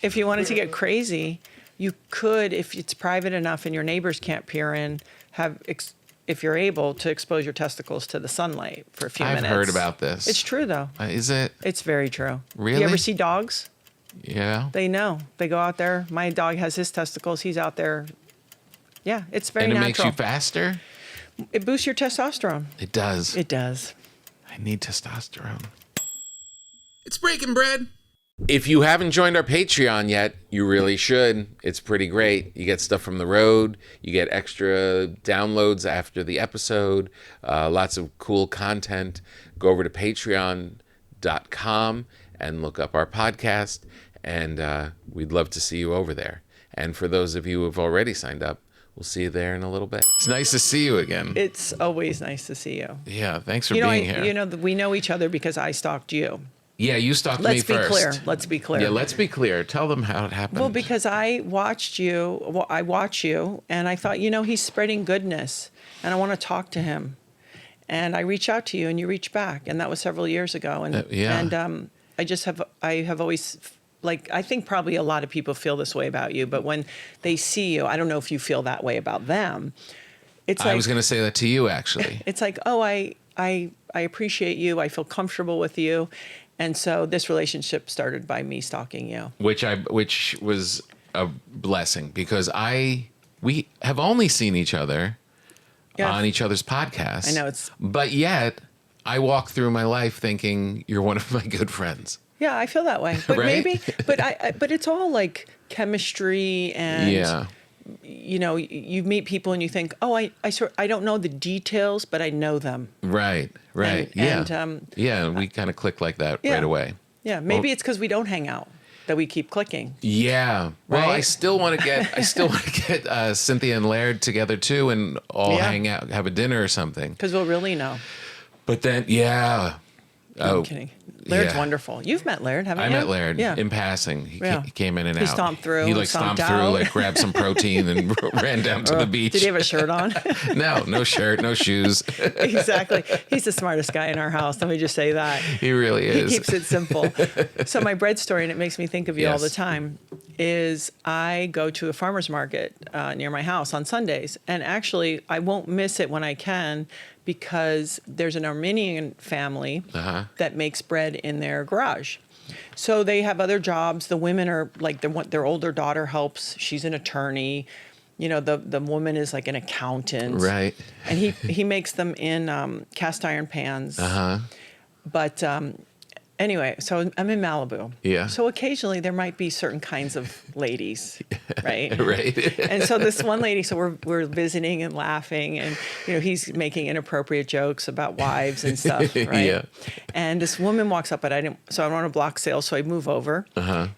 If you wanted to get crazy, you could, if it's private enough and your neighbors can't peer in, if you're able to expose your testicles to the sunlight for a few minutes. I've heard about this. It's true, though. Is it? It's very true. Really? You ever see dogs? Yeah. They know. They go out there. My dog has his testicles. He's out there. Yeah, it's very natural. natural. And it makes you faster? It boosts your testosterone. It does. It does. I need testosterone. It's Breaking Bread. If you haven't joined our Patreon yet, you really should. It's pretty great. You get stuff from the road. You get extra downloads after the episode. Lots of cool content. Go over to patreon.com and look up our podcast. And we'd love to see you over there. And for those of you who have already signed up, we'll see you there in a little bit. It's nice to see you again. It's always nice to see you. Yeah, thanks for being here. You know, we know each other because I stalked you. Yeah, you stalked me first. Let's be clear. Yeah, let's be clear. Tell them how it happened. Well, because I watch you, and I thought, he's spreading goodness, and I want to talk to him. And I reach out to you, and you reach back, and that was several years ago. And I have always, I think probably a lot of people feel this way about you, but when they see you, I don't know if you feel that way about them. It's like, I was going to say that to you, actually. It's like, oh, I appreciate you. I feel comfortable with you. And so this relationship started by me stalking you. Which was a blessing because we have only seen each other on each other's podcasts. I know but yet I walk through my life thinking you're one of my good friends. Yeah, I feel that way. But right? but it's all like chemistry and you meet people and you think, oh, I don't know the details, but I know them. Right. And we kind of click like that right away. Yeah, maybe it's because we don't hang out that we keep clicking. Yeah. Well, right? I still want to get Cynthia and Laird together too, and all hang out, have a dinner or something. Because we'll really know. But then, I'm kidding. Laird's wonderful. You've met Laird, haven't you? I met Laird in passing. He came in and out. He stomped through. He stomped through, grabbed some protein and ran down to the beach. Did he have a shirt on? No shirt, no shoes. Exactly. He's the smartest guy in our house. Let me just say that. He really is. He keeps it simple. So my bread story, and it makes me think of you all the time, is I go to a farmer's market near my house on Sundays. And actually, I won't miss it when I can because there's an Armenian family that makes bread in their garage. So they have other jobs. The women are their older daughter helps. She's an attorney. The woman is like an accountant. Right. And he makes them in cast iron pans. But anyway, so I'm in Malibu. Yeah. So occasionally there might be certain kinds of ladies, right? Right. And so this one lady, so we're visiting and laughing, and he's making inappropriate jokes about wives and stuff, right? Yeah. And this woman walks up, but I'm on a block sale, so I move over,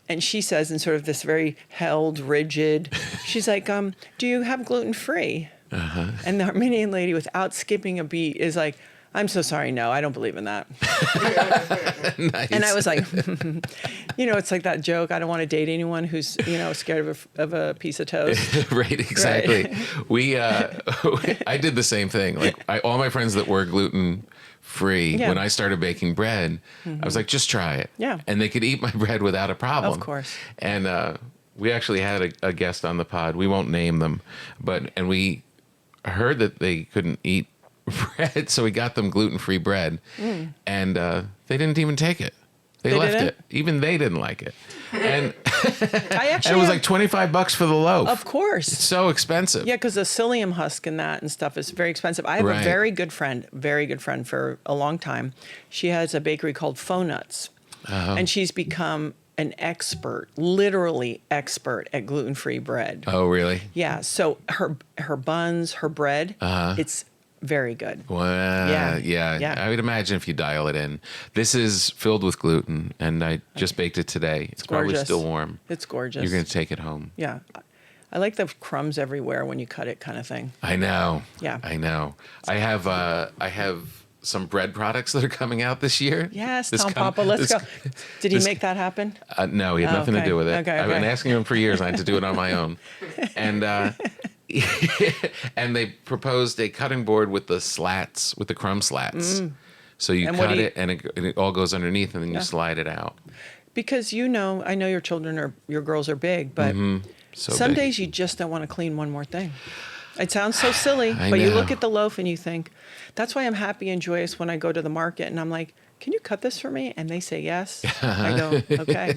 and she says in sort of this very held, rigid, she's like, "Do you have gluten-free?" And the Armenian lady, without skipping a beat, is like, "I'm so sorry. No, I don't believe in that." Nice. And I was like, it's like that joke. I don't want to date anyone who's, scared of a piece of toast. Right. Exactly. Right. I did the same thing. All my friends that were gluten free, when I started baking bread, I was like, just try it. Yeah. And they could eat my bread without a problem. Of course. And we actually had a guest on the pod. We won't name them, and we heard that they couldn't eat bread, so we got them gluten-free bread, and they didn't even take it. They left it. Even they didn't like it, and and it was like $25 for the loaf. Of course, it's so expensive. Yeah, because the psyllium husk and that and stuff is very expensive. I have a very good friend for a long time. She has a bakery called Saunas, and she's become an expert, literally expert at gluten-free bread. Oh, really? Yeah. So her buns, her bread, it's very good. Wow. Yeah. I would imagine if you dial it in. This is filled with gluten, and I just baked it today. It's probably still warm. It's gorgeous. You're going to take it home. Yeah. I like the crumbs everywhere when you cut it kind of thing. I know. Yeah. I know. I have some bread products that are coming out this year. Yes, Tom Papa, let's go. Did he make that happen? No, he had nothing to do with it. Okay. I've been asking him for years. I had to do it on my own. And and they proposed a cutting board with the slats, with the crumb slats. So you cut it, and it all goes underneath, and then you slide it out. Because I know your girls are big, but So some big. days you just don't want to clean one more thing. It sounds so silly, I but you know. look at the loaf and you think, that's why I'm happy and joyous when I go to the market and I'm like, can you cut this for me? And they say yes. I go, okay,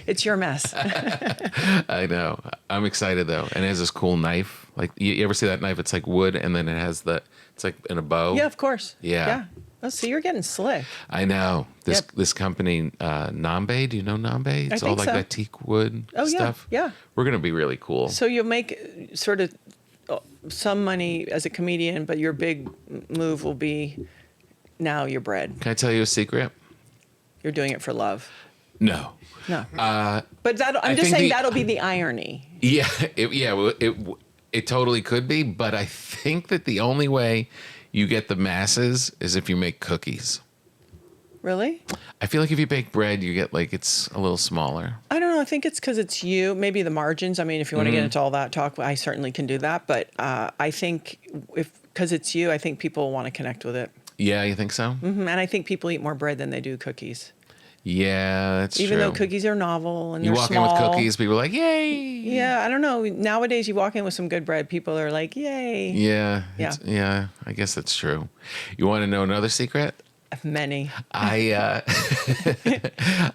it's your mess. I know. I'm excited though. And it has this cool knife. Like you ever see that knife? It's like wood and then it has it's like in a bow. Yeah, of course. Yeah. Yeah. Oh, so you're getting slick. I know. Yep. This company, Nambe, do you know Nambe? It's all think like so. that teak wood stuff. Yeah. We're going to be really cool. So you'll make sort of some money as a comedian, but your big move will be now your bread. Can I tell you a secret? You're doing it for love. No. No. But I'm just saying that'll be the irony. Yeah. It totally could be. But I think that the only way you get the masses is if you make cookies. Really? I feel like if you bake bread, you get it's a little smaller. I don't know. I think it's because it's you. Maybe the margins. I mean, if you want to get into all that talk, I certainly can do that. But I think because it's you, I think people want to connect with it. Yeah, you think so? And I think people eat more bread than they do cookies. Yeah, that's Even true. though cookies are novel and you they're walk small. in with cookies, people are like, yay. Yeah, I don't know. Nowadays, you walk in with some good bread, people are like, yay. Yeah. Yeah. Yeah, I guess that's true. You want to know another secret? Many. I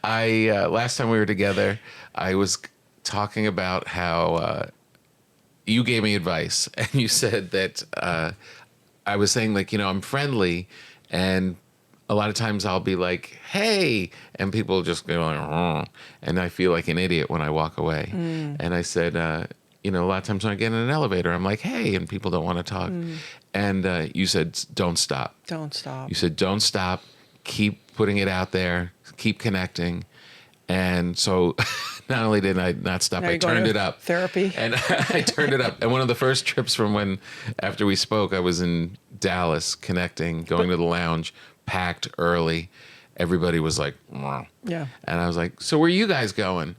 last time we were together, I was talking about how you gave me advice, and you said that I was saying I'm friendly, and a lot of times I'll be like, hey, and people just go like, oh, and I feel like an idiot when I walk away. And I said, a lot of times when I get in an elevator, I'm like, hey, and people don't want to talk. And you said, don't stop. Don't stop. You said, don't stop. Keep putting it out there. Keep connecting. And so not only did I not stop, Now I you're going turned to it up. Therapy. And I turned it up. And one of the first trips from after we spoke, I was in Dallas connecting, going to the lounge, packed early. Everybody was like, mwah. Yeah. And I was like, so where are you guys going?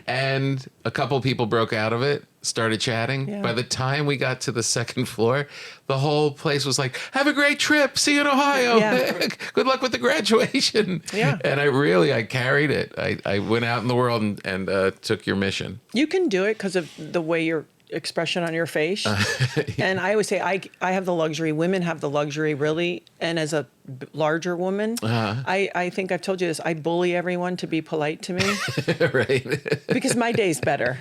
And a couple people broke out of it, started chatting. Yeah. By the time we got to the second floor, the whole place was like, have a great trip. See you in Ohio. Yeah. Good luck with the graduation. Yeah. And I carried it. I went out in the world and took your mission. You can do it because of the way your expression on your face. And I always say I have the luxury, women have the luxury really, and as a larger woman, I think I've told you this, I bully everyone to be polite to me. Right. Because my day's better.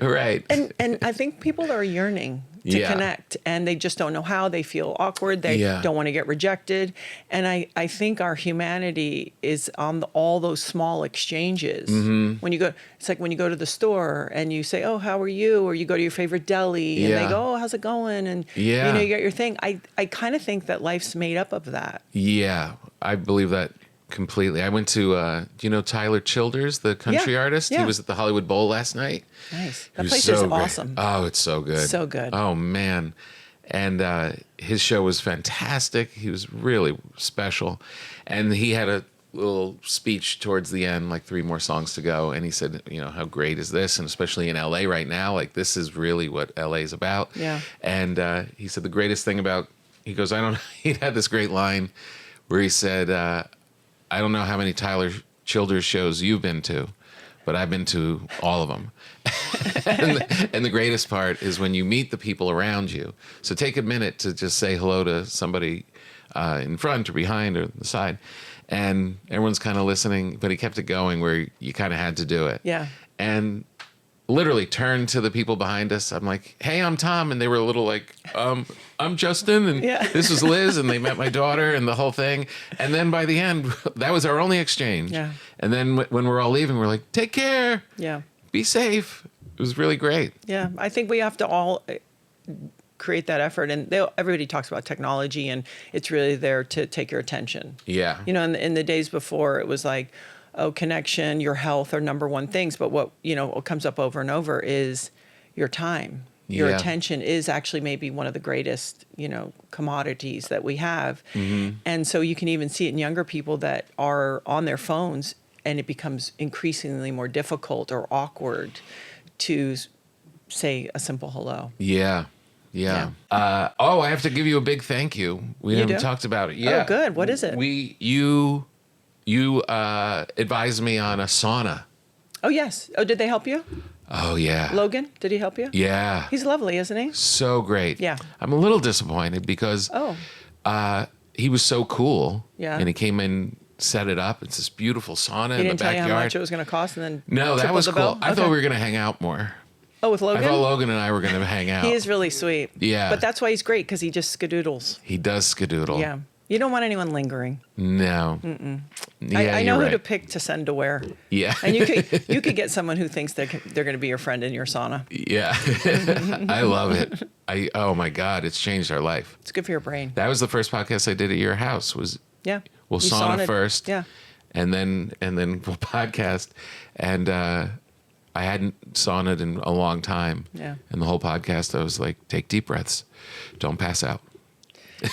Right. And I think people are yearning to connect, and they just don't know how. They feel awkward. They don't want to get rejected. And I think our humanity is on all those small exchanges. When you go, it's like when you go to the store and you say, oh, how are you? Or you go to your favorite deli and they go, oh, how's it going? And you get your thing. I kind of think that life's made up of that. Yeah, I believe that completely. I went to, do you know Tyler Childers, the country artist? Yeah. He was at the Hollywood Bowl last night. Nice. That place is awesome. Oh, it's so good. So good. Oh, man. And his show was fantastic. He was really special. And he had a little speech towards the end, like 3 more songs to go. And he said, how great is this? And especially in LA right now, like this is really what LA is about. Yeah. And he said the greatest thing about, he goes, he had this great line where he said, I don't know how many Tyler Childers shows you've been to, but I've been to all of them. and the greatest part is when you meet the people around you. So take a minute to just say hello to somebody in front or behind or the side. And everyone's kind of listening, but he kept it going where you kind of had to do it. Yeah. And literally turned to the people behind us. I'm like, hey, I'm Tom. And they were a little like, I'm Justin. And this was Liz. And they met my daughter and the whole thing. And then by the end, that was our only exchange. Yeah. And then when we're all leaving, we're like, take care. Yeah. Be safe. It was really great. Yeah. I think we have to all create that effort. And everybody talks about technology, and it's really there to take your attention. Yeah. In the days before, it was like, oh, connection, your health are number one things. But what comes up over and over is your time. Your attention is actually maybe one of the greatest, commodities that we have. Mm-hmm. And so you can even see it in younger people that are on their phones, and it becomes increasingly more difficult or awkward to say a simple hello. Yeah. Yeah. I have to give you a big thank you. We haven't talked about it. Yeah. Oh, good. What is it? You advised me on a sauna. Oh, yes. Oh, did they help you? Oh, yeah. Logan, did he help you? Yeah. He's lovely, isn't he? So great. Yeah. I'm a little disappointed because he was so cool. Yeah. And he came in, set it up. It's this beautiful sauna He in the didn't tell backyard. you how much it was going to cost, and then No, that tripled was the cool. bill? I thought we were going to hang out more. Oh, with Logan? I thought Logan and I were going to hang out. He is really sweet. Yeah. But that's why he's great, because he just skadoodles. He does skadoodle. Yeah. You don't want anyone lingering. No. Yeah, I know you're who right. to pick to send to where. Yeah. And you could get someone who thinks they're going to be your friend in your sauna. Yeah. I love it. Oh my God, it's changed our life. It's good for your brain. That was the first podcast I did at your house was Yeah. we'll You sauna sauna'd. first. Yeah. And then we'll podcast. And I hadn't saunaed in a long time. Yeah. And the whole podcast I was like, take deep breaths. Don't pass out.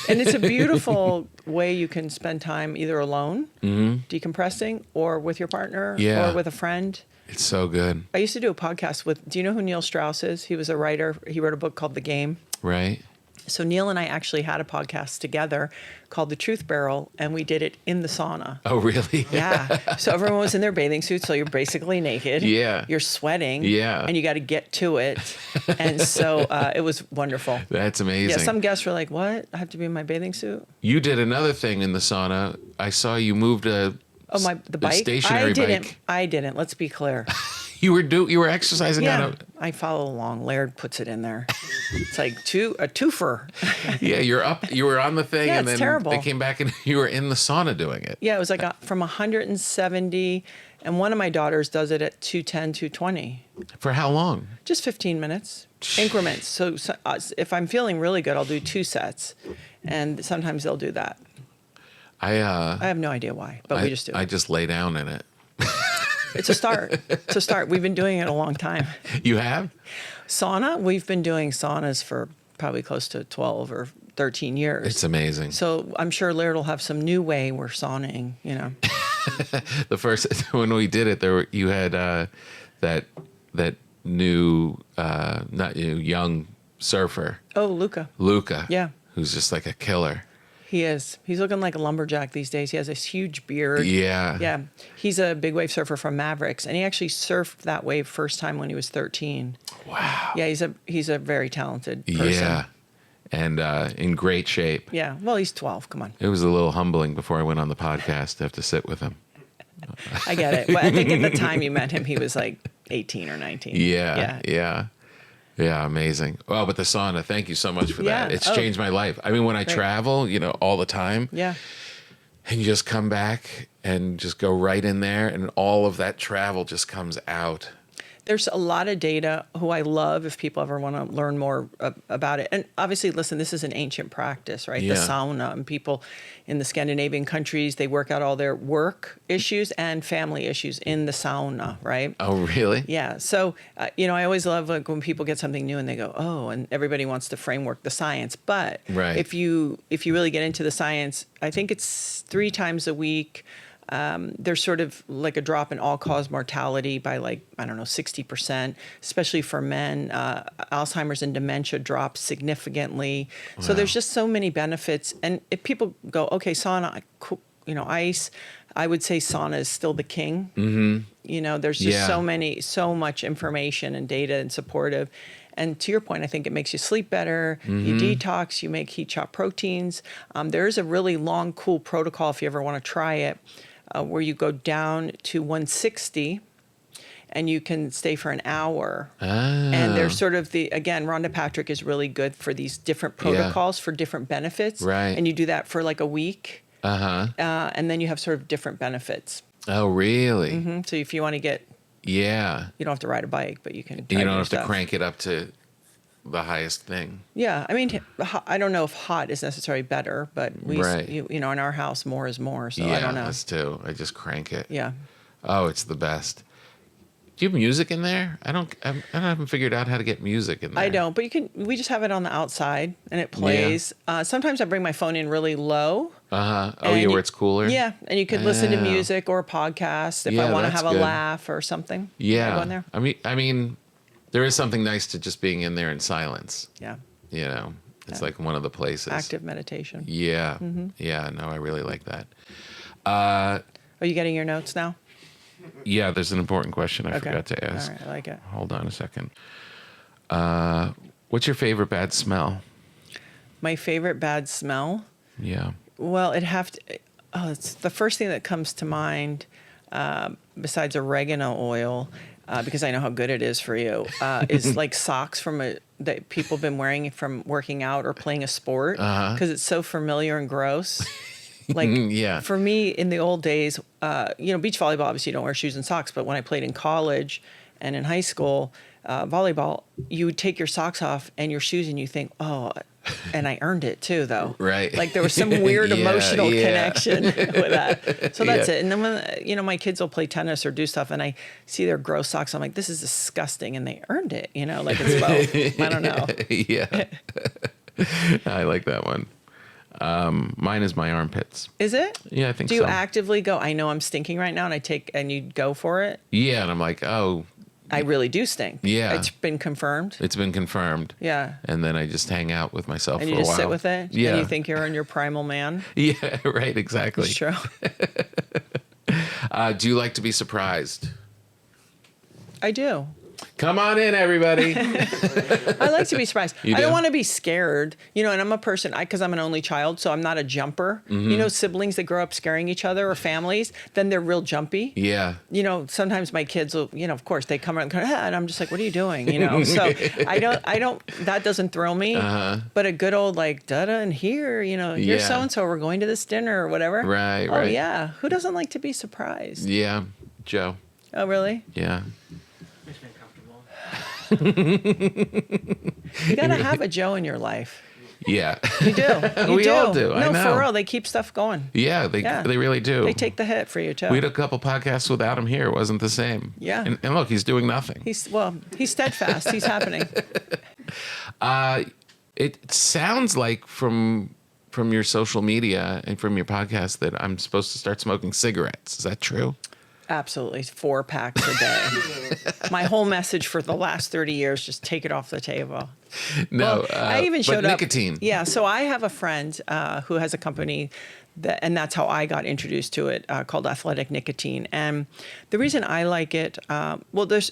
And it's a beautiful way you can spend time either alone, decompressing, or with your partner, Yeah. or with a friend. It's so good. I used to do a podcast with, do you know who Neil Strauss is? He was a writer. He wrote a book called The Game. Right? So Neil and I actually had a podcast together called The Truth Barrel, and we did it in the sauna. Oh, really? Yeah. So everyone was in their bathing suits, so you're basically naked. Yeah. You're sweating. Yeah. And you got to get to it. And so it was wonderful. That's amazing. Yeah, some guests were like, what? I have to be in my bathing suit? You did another thing in the sauna. I saw you moved the bike? stationary bike. I didn't. Let's be clear. You were exercising on Yeah. a I follow along. Laird puts it in there. It's like a twofer. Yeah, you were on the thing Yeah, and it's then terrible. they came back and you were in the sauna doing it. Yeah, it was like from 170, and one of my daughters does it at 210, 220. For how long? Just 15 minutes, increments. So if I'm feeling really good, I'll do 2 sets, and sometimes they'll do that. I have no idea why, but we just do it. I just lay down in it. It's a start. It's a start. We've been doing it a long time. You have? Sauna, we've been doing saunas for probably close to 12 or 13 years. It's amazing. So I'm sure Laird will have some new way we're sauning, you know. The first when we did it, you had that new not new young surfer. Oh, Luca. Yeah. Who's just like a killer. He is. He's looking like a lumberjack these days. He has this huge beard. Yeah. Yeah. He's a big wave surfer from Mavericks, and he actually surfed that wave first time when he was 13. Wow. Yeah, he's a very talented person. Yeah. And in great shape. Yeah. Well, he's 12. Come on. It was a little humbling before I went on the podcast to have to sit with him. I get it. But I think at the time you met him, he was like 18 or 19. Yeah, amazing. Well, but the sauna, thank you so much for that. Yeah. It's changed my life. I mean, when I travel, all the time. Yeah. And you just come back and just go right in there, and all of that travel just comes out. There's a lot of data who I love if people ever want to learn more about it. And obviously, listen, this is an ancient practice, right? Yeah. The sauna, and people in the Scandinavian countries, they work out all their work issues and family issues in the sauna, right? Oh, really? Yeah. So, I always love like when people get something new and they go, oh, and everybody wants to framework the science. But Right. if you really get into the science, I think it's 3 times a week. There's sort of like a drop in all-cause mortality by 60%, especially for men. Alzheimer's and dementia drop significantly. Wow. So there's just so many benefits. And if people go, okay, sauna, ice, I would say sauna is still the king. Mm-hmm. There's just so much information and data and supportive. And to your point, I think it makes you sleep better. Mm-hmm. You detox, you make heat shock proteins. There's a really long, cool protocol if you ever want to try it. Where you go down to 160 and you can stay for an hour. Oh. And there's sort of again, Rhonda Patrick is really good for these different protocols for different benefits. Right. And you do that for like a week. Uh-huh. And then you have sort of different benefits. Oh, really? Mm-hmm. So if you want to get... Yeah. You don't have to ride a bike, but you can drive You don't have stuff. to crank it up to the highest thing. Yeah, I mean, I don't know if hot is necessarily better, but in our house, more is more. So I don't know. Yeah, us too. I just crank it. Yeah. Oh, it's the best. Do you have music in there? I haven't figured out how to get music in there. I don't, but we just have it on the outside and it plays. Yeah. Sometimes I bring my phone in really low. Uh-huh. Oh, yeah, where it's cooler? Yeah, and you could listen to music or a podcast if I want to have a laugh or something. Yeah. Go in there. I mean, there is something nice to just being in there in silence. Yeah. It's like one of the places. Active meditation. Yeah. Mm-hmm. Yeah, no, I really like that. Are you getting your notes now? Yeah, there's an important question I forgot to ask. All right, I like it. Hold on a second. What's your favorite bad smell? My favorite bad smell? Yeah. Well, it's the first thing that comes to mind, besides oregano oil, because I know how good it is for you, is like socks that people have been wearing from working out or playing a sport, because it's so familiar and gross. Like, Yeah. for me, in the old days, beach volleyball, obviously you don't wear shoes and socks, but when I played in college and in high school, volleyball, you would take your socks off and your shoes and you think, oh, and I earned it too, though. Right. Like there was some weird emotional connection with that. So that's it. And then when, my kids will play tennis or do stuff and I see their gross socks, I'm like, this is disgusting. And they earned it, like it's both. I don't know. Yeah. I like that one. Mine is my armpits. Is it? Yeah, I think so. Do you actively go, I know I'm stinking right now, and you go for it? Yeah, and I'm like, oh. I really do stink. Yeah. It's been confirmed? It's been confirmed. Yeah. And then I just hang out with myself for a while. And you just sit with it? Yeah. And you think you're in your primal man? Yeah, right, exactly. It's true. Do you like to be surprised? I do. Come on in, everybody. I like to be surprised. You I do? don't want to be scared, and I'm a person, because I'm an only child, so I'm not a jumper. Siblings that grow up scaring each other or families, then they're real jumpy. Yeah. Sometimes my kids will, of course, they come around and I'm just like, what are you doing? So I don't, that doesn't thrill me. But a good old like, da-da, and here, you're so-and-so, we're going to this dinner or whatever. Right, oh, right. yeah. Who doesn't like to be surprised? Yeah, Joe. Oh, really? Yeah. Makes me uncomfortable. You got to have a Joe in your life. Yeah. You do. We all do. No, I know. for real. They keep stuff going. Yeah, they really do. They take the hit for you, too. We had a couple podcasts without him here. It wasn't the same. Yeah. And look, he's doing nothing. He's steadfast. He's happening. It sounds like from your social media and from your podcast that I'm supposed to start smoking cigarettes. Is that true? Absolutely. 4 packs a day. My whole message for the last 30 years, just take it off the table. No. I even showed but up. nicotine. Yeah. So I have a friend who has a company and that's how I got introduced to it, called Athletic Nicotine. And the reason I like it, there's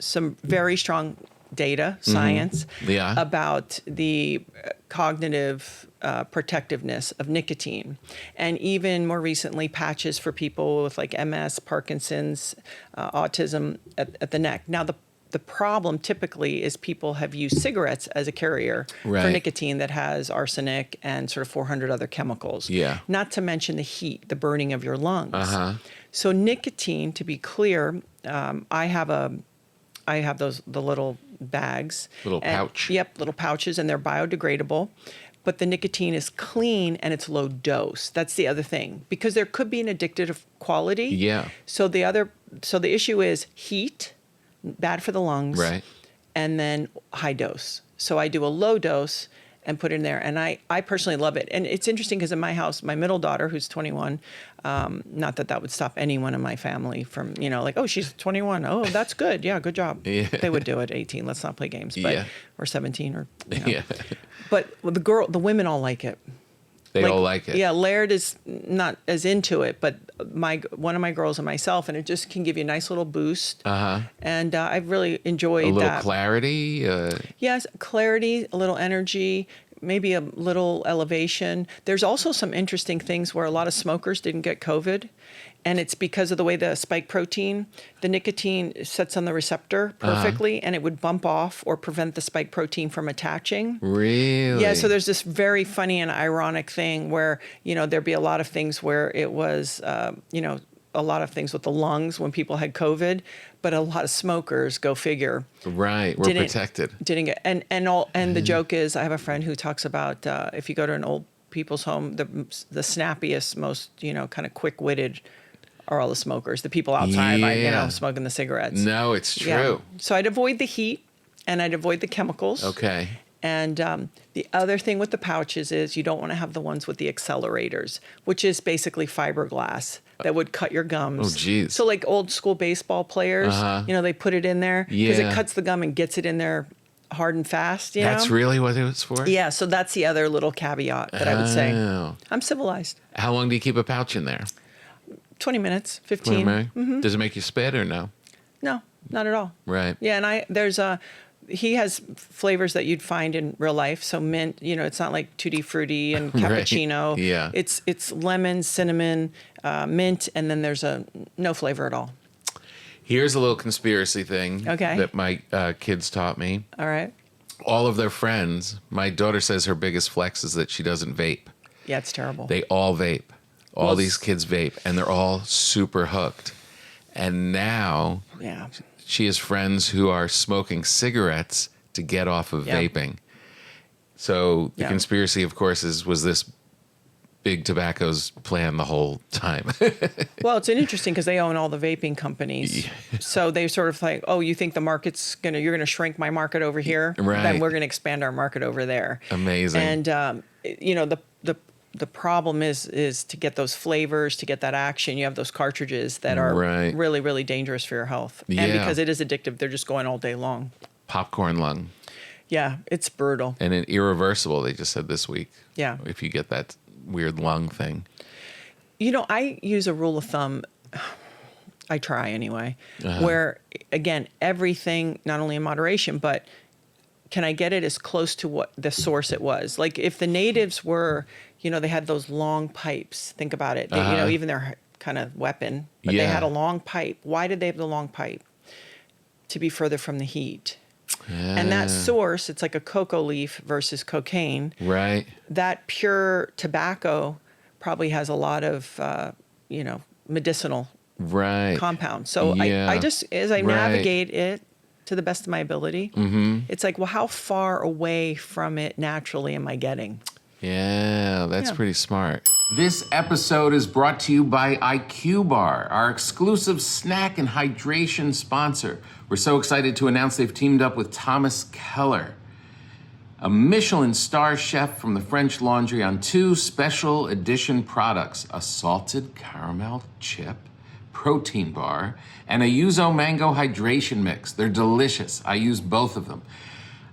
some very strong data, science, about the cognitive protectiveness of nicotine. And even more recently, patches for people with like MS, Parkinson's, autism at the neck. Now, the problem typically is people have used cigarettes as a carrier for nicotine that has arsenic and sort of 400 other chemicals. Yeah. Not to mention the heat, the burning of your lungs. So nicotine, to be clear, I have the little bags. Little pouch. Yep, little pouches, and they're biodegradable. But the nicotine is clean and it's low dose. That's the other thing, because there could be an addictive quality. Yeah. So the issue is heat, bad for the lungs. Right. And then high dose. So I do a low dose and put it in there. And I personally love it. And it's interesting because in my house, my middle daughter, who's 21, not that would stop anyone in my family from, like, oh, she's 21. Oh, that's good. Yeah, good job. Yeah. They would do it 18. Let's not play games. But, or 17 or, Yeah. But the women all like it. They all like it. Yeah, Laird is not as into it, but one of my girls and myself, and it just can give you a nice little boost. And I've really enjoyed that. A little clarity. Yes, clarity, a little energy, maybe a little elevation. There's also some interesting things where a lot of smokers didn't get COVID. And it's because of the way the spike protein, the nicotine sits on the receptor perfectly, and it would bump off or prevent the spike protein from attaching. Really? Yeah, so there's this very funny and ironic thing where, there'd be a lot of things where it was, a lot of things with the lungs when people had COVID, but a lot of smokers, go figure. Right, we're protected. Didn't get, and the joke is, I have a friend who talks about if you go to an old people's home, the snappiest, most, kind of quick-witted are all the smokers, the people outside, smoking the cigarettes. No, it's true. Yeah. So I'd avoid the heat and I'd avoid the chemicals. Okay. And the other thing with the pouches is you don't want to have the ones with the accelerators, which is basically fiberglass that would cut your gums. Oh, geez. So like old school baseball players, they put it in there because it cuts the gum and gets it in there hard and fast. That's really what it was for? Yeah, so that's the other little caveat that I would say. Oh. I'm civilized. How long do you keep a pouch in there? 20 minutes, 20 15. minutes? Does it make you spit or no? No, not at all. Right. Yeah, and he has flavors that you'd find in real life. So mint, it's not like Tutti Frutti and cappuccino. Right. Yeah. It's lemon, cinnamon, mint, and then there's no flavor at all. Here's a little conspiracy thing that my kids taught me. All right. All of their friends, my daughter says her biggest flex is that she doesn't vape. Yeah, it's terrible. They all vape. All these kids vape, and they're all super hooked. And now she has friends who are smoking cigarettes to get off of vaping. So the conspiracy, of course, was this big tobacco's plan the whole time. Well, it's interesting because they own all the vaping companies. So they sort of like, oh, you think the market's you're going to shrink my market over here? Right. Then we're going to expand our market over there. Amazing. And, the problem is to get those flavors, to get that action. You have those cartridges that are really, really dangerous for your health. Yeah. And because it is addictive, they're just going all day long. Popcorn lung. Yeah, it's brutal. And an irreversible, they just said this week. Yeah. If you get that weird lung thing. I use a rule of thumb. I try anyway, where, again, everything, not only in moderation, but can I get it as close to what the source it was? Like if the natives were, they had those long pipes. Think about it. They, even their kind of weapon, but they had a long pipe. Why did they have the long pipe? To be further from the heat. And that source, it's like a cocoa leaf versus cocaine. Right. That pure tobacco probably has a lot of, medicinal compounds. So I just, as I navigate it to the best of my ability, it's like, well, how far away from it naturally am I getting? Yeah, that's pretty smart. This episode is brought to you by IQBAR, our exclusive snack and hydration sponsor. We're so excited to announce they've teamed up with Thomas Keller, a Michelin star chef from the French Laundry, on 2 special edition products, a salted caramel chip protein bar and a yuzu mango hydration mix. They're delicious. I use both of them.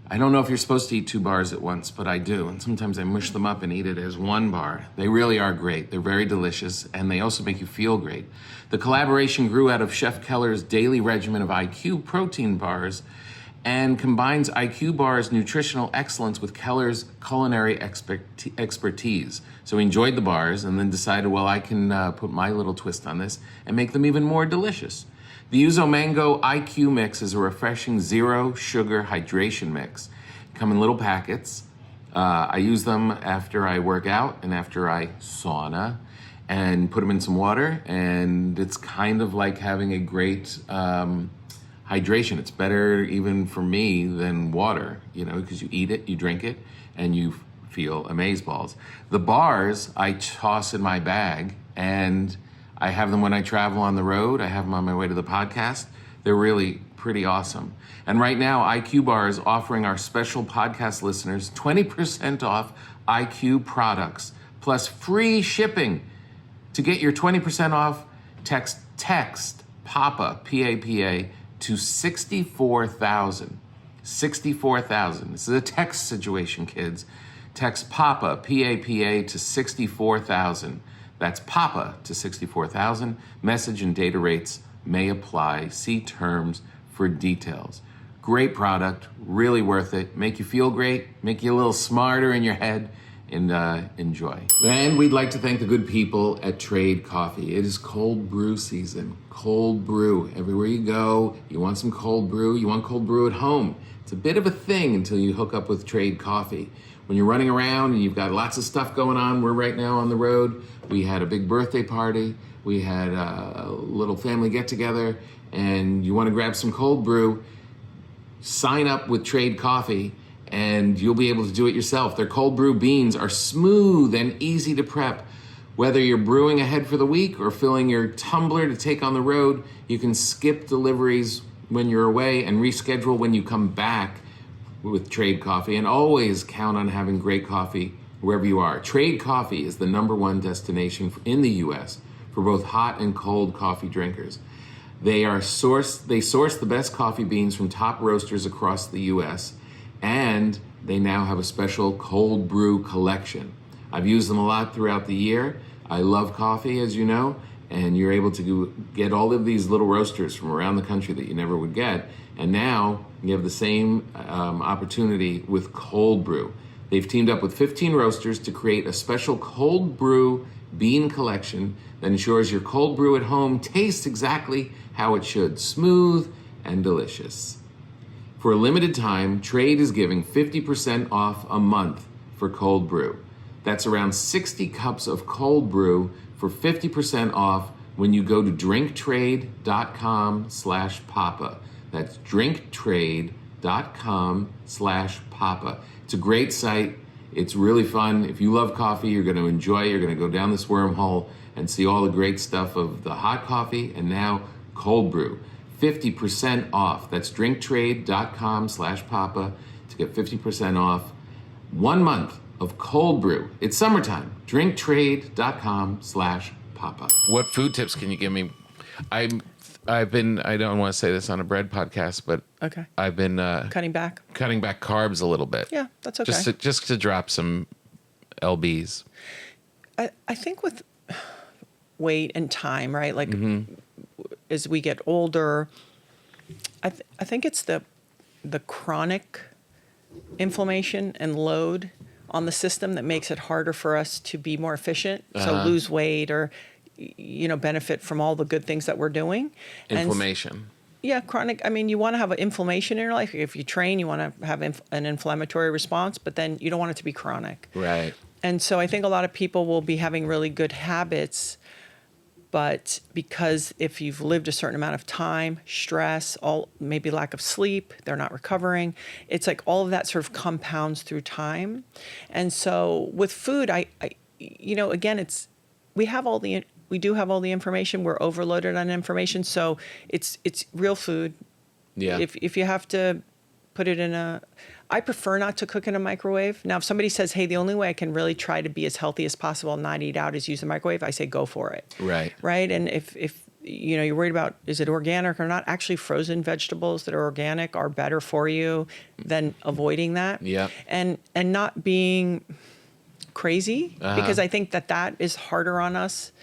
I don't know if you're supposed to eat 2 bars at once, but I do. And sometimes I mush them up and eat it as 1 bar. They really are great. They're very delicious, and they also make you feel great. The collaboration grew out of Chef Keller's daily regimen of IQ protein bars and combines IQBAR's nutritional excellence with Keller's culinary expertise. So he enjoyed the bars and then decided, well, I can put my little twist on this and make them even more delicious. The Yuzu Mango IQ mix is a refreshing 0 sugar hydration mix. Come in little packets. I use them after I work out and after I sauna, and put them in some water, and it's kind of like having a great hydration. It's better even for me than water, because you eat it, you drink it, and you feel amazeballs. The bars I toss in my bag, and I have them when I travel on the road. I have them on my way to the podcast. They're really pretty awesome. And right now, IQBAR is offering our special podcast listeners 20% off IQ products, plus free shipping. To get your 20% off, text PAPA, P-A-P-A, to 64,000. 64,000. This is a text situation, kids. Text PAPA, P-A-P-A, to 64,000. That's PAPA to 64,000. Message and data rates may apply. See terms for details. Great product, really worth it. Make you feel great, make you a little smarter in your head, and enjoy. And we'd like to thank the good people at Trade Coffee. It is cold brew season. Cold brew. Everywhere you go, you want some cold brew. You want cold brew at home. It's a bit of a thing until you hook up with Trade Coffee. When you're running around and you've got lots of stuff going on, we're right now on the road. We had a big birthday party. We had a little family get-together, and you want to grab some cold brew, sign up with Trade Coffee, and you'll be able to do it yourself. Their cold brew beans are smooth and easy to prep. Whether you're brewing ahead for the week or filling your tumbler to take on the road, you can skip deliveries when you're away and reschedule when you come back with Trade Coffee, and always count on having great coffee wherever you are. Trade Coffee is the #1 destination in the U.S. for both hot and cold coffee drinkers. They source the best coffee beans from top roasters across the U.S., and they now have a special cold brew collection. I've used them a lot throughout the year. I love coffee, as you know, and you're able to get all of these little roasters from around the country that you never would get. And now you have the same opportunity with cold brew. They've teamed up with 15 roasters to create a special cold brew bean collection that ensures your cold brew at home tastes exactly how it should, smooth and delicious. For a limited time, Trade is giving 50% off a month for cold brew. That's around 60 cups of cold brew for 50% off when you go to drinktrade.com/papa. That's drinktrade.com/papa. It's a great site. It's really fun. If you love coffee, you're going to enjoy it. You're going to go down this wormhole and see all the great stuff of the hot coffee and now cold brew. 50% off. That's drinktrade.com/papa to get 50% off 1 month of cold brew. It's summertime. drinktrade.com/papa. What food tips can you give me? I don't want to say this on a bread podcast, but Okay. I've been Cutting back. cutting back carbs a little bit. Yeah, that's okay. Just to drop some lbs. I think with weight and time, right? Like as we get older, I think it's the chronic inflammation and load on the system that makes it harder for us to be more efficient. So lose weight or benefit from all the good things that we're doing. Inflammation. Chronic. I mean, you want to have an inflammation in your life. If you train, you want to have an inflammatory response, but then you don't want it to be chronic. Right. And so I think a lot of people will be having really good habits, but because if you've lived a certain amount of time, stress, maybe lack of sleep, they're not recovering. It's like all of that sort of compounds through time. And so with food, again, we do have all the information. We're overloaded on information. So it's real food. Yeah. If you have to put it I prefer not to cook in a microwave. Now, if somebody says, hey, the only way I can really try to be as healthy as possible and not eat out is use the microwave, I say go for it. Right. Right. And if you're worried about, is it organic or not? Actually, frozen vegetables that are organic are better for you than avoiding that. Yeah. And not being crazy, because I think that is harder on us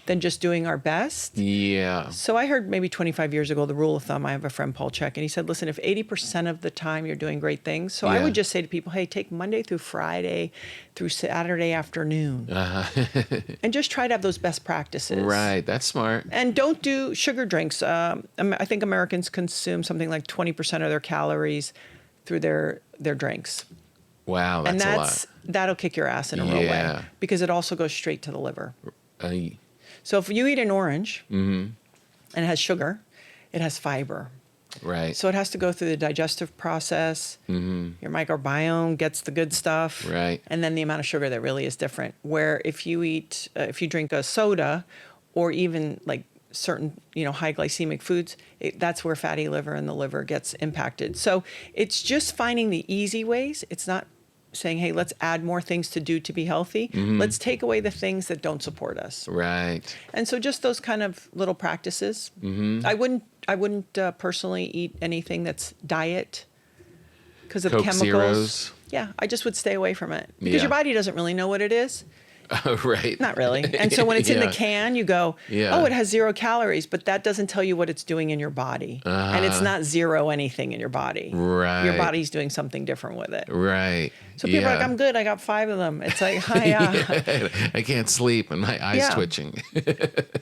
than just doing our best. Yeah. So I heard maybe 25 years ago, the rule of thumb, I have a friend, Paul Check, and he said, listen, if 80% of the time you're doing great things, so I would just say to people, hey, take Monday through Friday through Saturday afternoon and just try to have those best practices. Right. That's smart. And don't do sugar drinks. I think Americans consume something like 20% of their calories through their drinks. Wow, that's a lot. That'll kick your ass in a real way because it also goes straight to the liver. So if you eat an orange and it has sugar, it has fiber. Right. So it has to go through the digestive process. Your microbiome gets the good stuff. Right. And then the amount of sugar that really is different. Where if you drink a soda or even like certain, high glycemic foods, that's where fatty liver and the liver gets impacted. So it's just finding the easy ways. It's not saying, hey, let's add more things to do to be healthy. Let's take away the things that don't support us. Right. And so just those kind of little practices. I wouldn't personally eat anything that's diet because of Coke chemicals. Zeros. Yeah, I just would stay away from it because your body doesn't really know what it is. Right. Not really. And so when it's in the can, you go, oh, it has 0 calories, but that doesn't tell you what it's doing in your body. And it's not 0 anything in your body. Right. Your body's doing something different with it. Right. So people are like, I'm good. I got 5 of them. It's like, I can't sleep and my eyes twitching.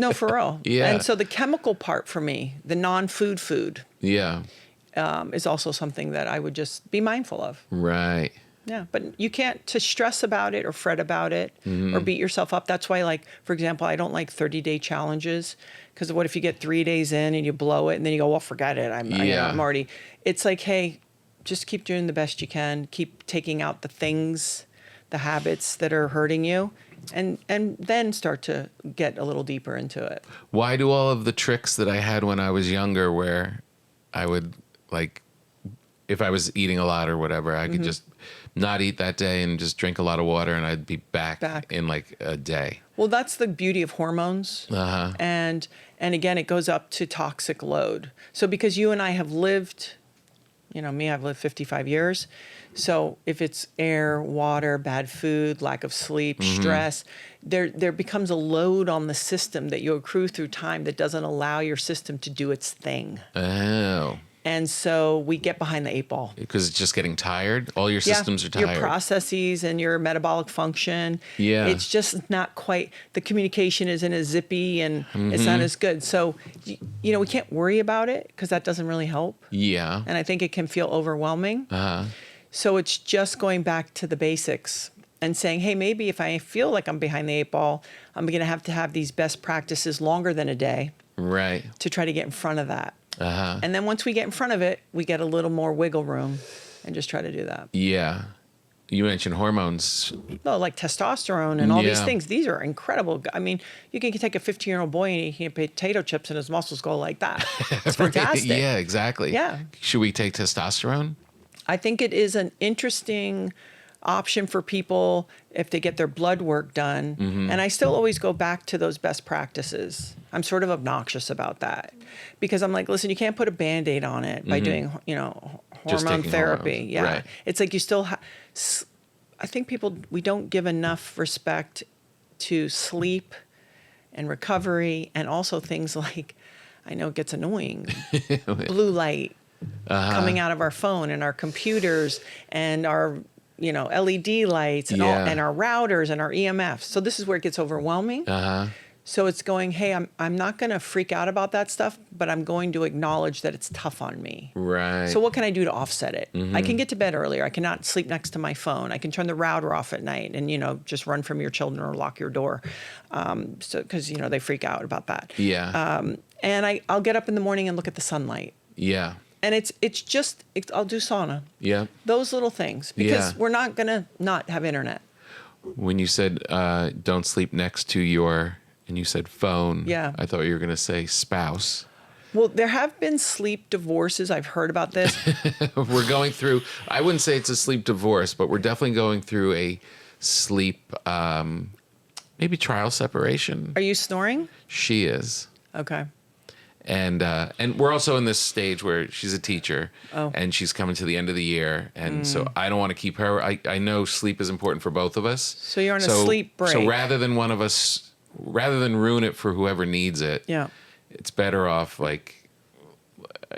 No, for real. Yeah. And so the chemical part for me, the non-food food, is also something that I would just be mindful of. Right. Yeah, but you can't to stress about it or fret about it or beat yourself up. That's why, like, for example, I don't like 30-day challenges because what if you get 3 days in and you blow it and then you go, well, forget it. I'm already. It's like, hey, just keep doing the best you can. Keep taking out the habits that are hurting you, and then start to get a little deeper into it. Why do all of the tricks that I had when I was younger, where I would if I was eating a lot or whatever, I could just not eat that day and just drink a lot of water and I'd be back. In like a day. Well, that's the beauty of hormones. And again, it goes up to toxic load. So because you and I have lived Me, I've lived 55 years. So if it's air, water, bad food, lack of sleep, stress, there becomes a load on the system that you accrue through time that doesn't allow your system to do its thing. Oh. And so we get behind the 8 ball. Because it's just getting tired? All your systems are tired. Your processes and your metabolic function. Yeah. It's just not quite, the communication isn't as zippy and it's not as good. So, we can't worry about it because that doesn't really help. Yeah. And I think it can feel overwhelming. So it's just going back to the basics and saying, hey, maybe if I feel like I'm behind the 8 ball, I'm going to have these best practices longer than a day. Right. To try to get in front of that. And then once we get in front of it, we get a little more wiggle room and just try to do that. Yeah. You mentioned hormones. No, like testosterone and all these things. These are incredible. I mean, you can take a 15-year-old boy and he can potato chips and his muscles go like that. It's fantastic. Yeah, exactly. Yeah. Should we take testosterone? I think it is an interesting option for people if they get their blood work done. And I still always go back to those best practices. I'm sort of obnoxious about that because I'm like, listen, you can't put a Band-Aid on it by doing, hormone therapy. Hormones. Yeah. Right. It's like you still I think we don't give enough respect to sleep and recovery and also things like, I know it gets annoying, blue light coming out of our phone and our computers and our LED lights and and our routers and our EMFs. So this is where it gets overwhelming. So it's going, hey, I'm not going to freak out about that stuff, but I'm going to acknowledge that it's tough on me. Right. So what can I do to offset it? I can get to bed earlier. I cannot sleep next to my phone. I can turn the router off at night and, just run from your children or lock your door. Because, they freak out about that. Yeah. And I'll get up in the morning and look at the sunlight. Yeah. And I'll do sauna. Yeah. Those little things. Because we're not going to not have internet. When you said don't sleep next to your, and you said phone. Yeah. I thought you were going to say spouse. Well, there have been sleep divorces. I've heard about this. We're going through, I wouldn't say it's a sleep divorce, but we're definitely going through a sleep, maybe trial separation. Are you snoring? She is. Okay. And we're also in this stage where she's a teacher and she's coming to the end of the year. And so I don't want to keep her. I know sleep is important for both of us. So you're on a sleep break. So rather than ruin it for whoever needs it, it's better off like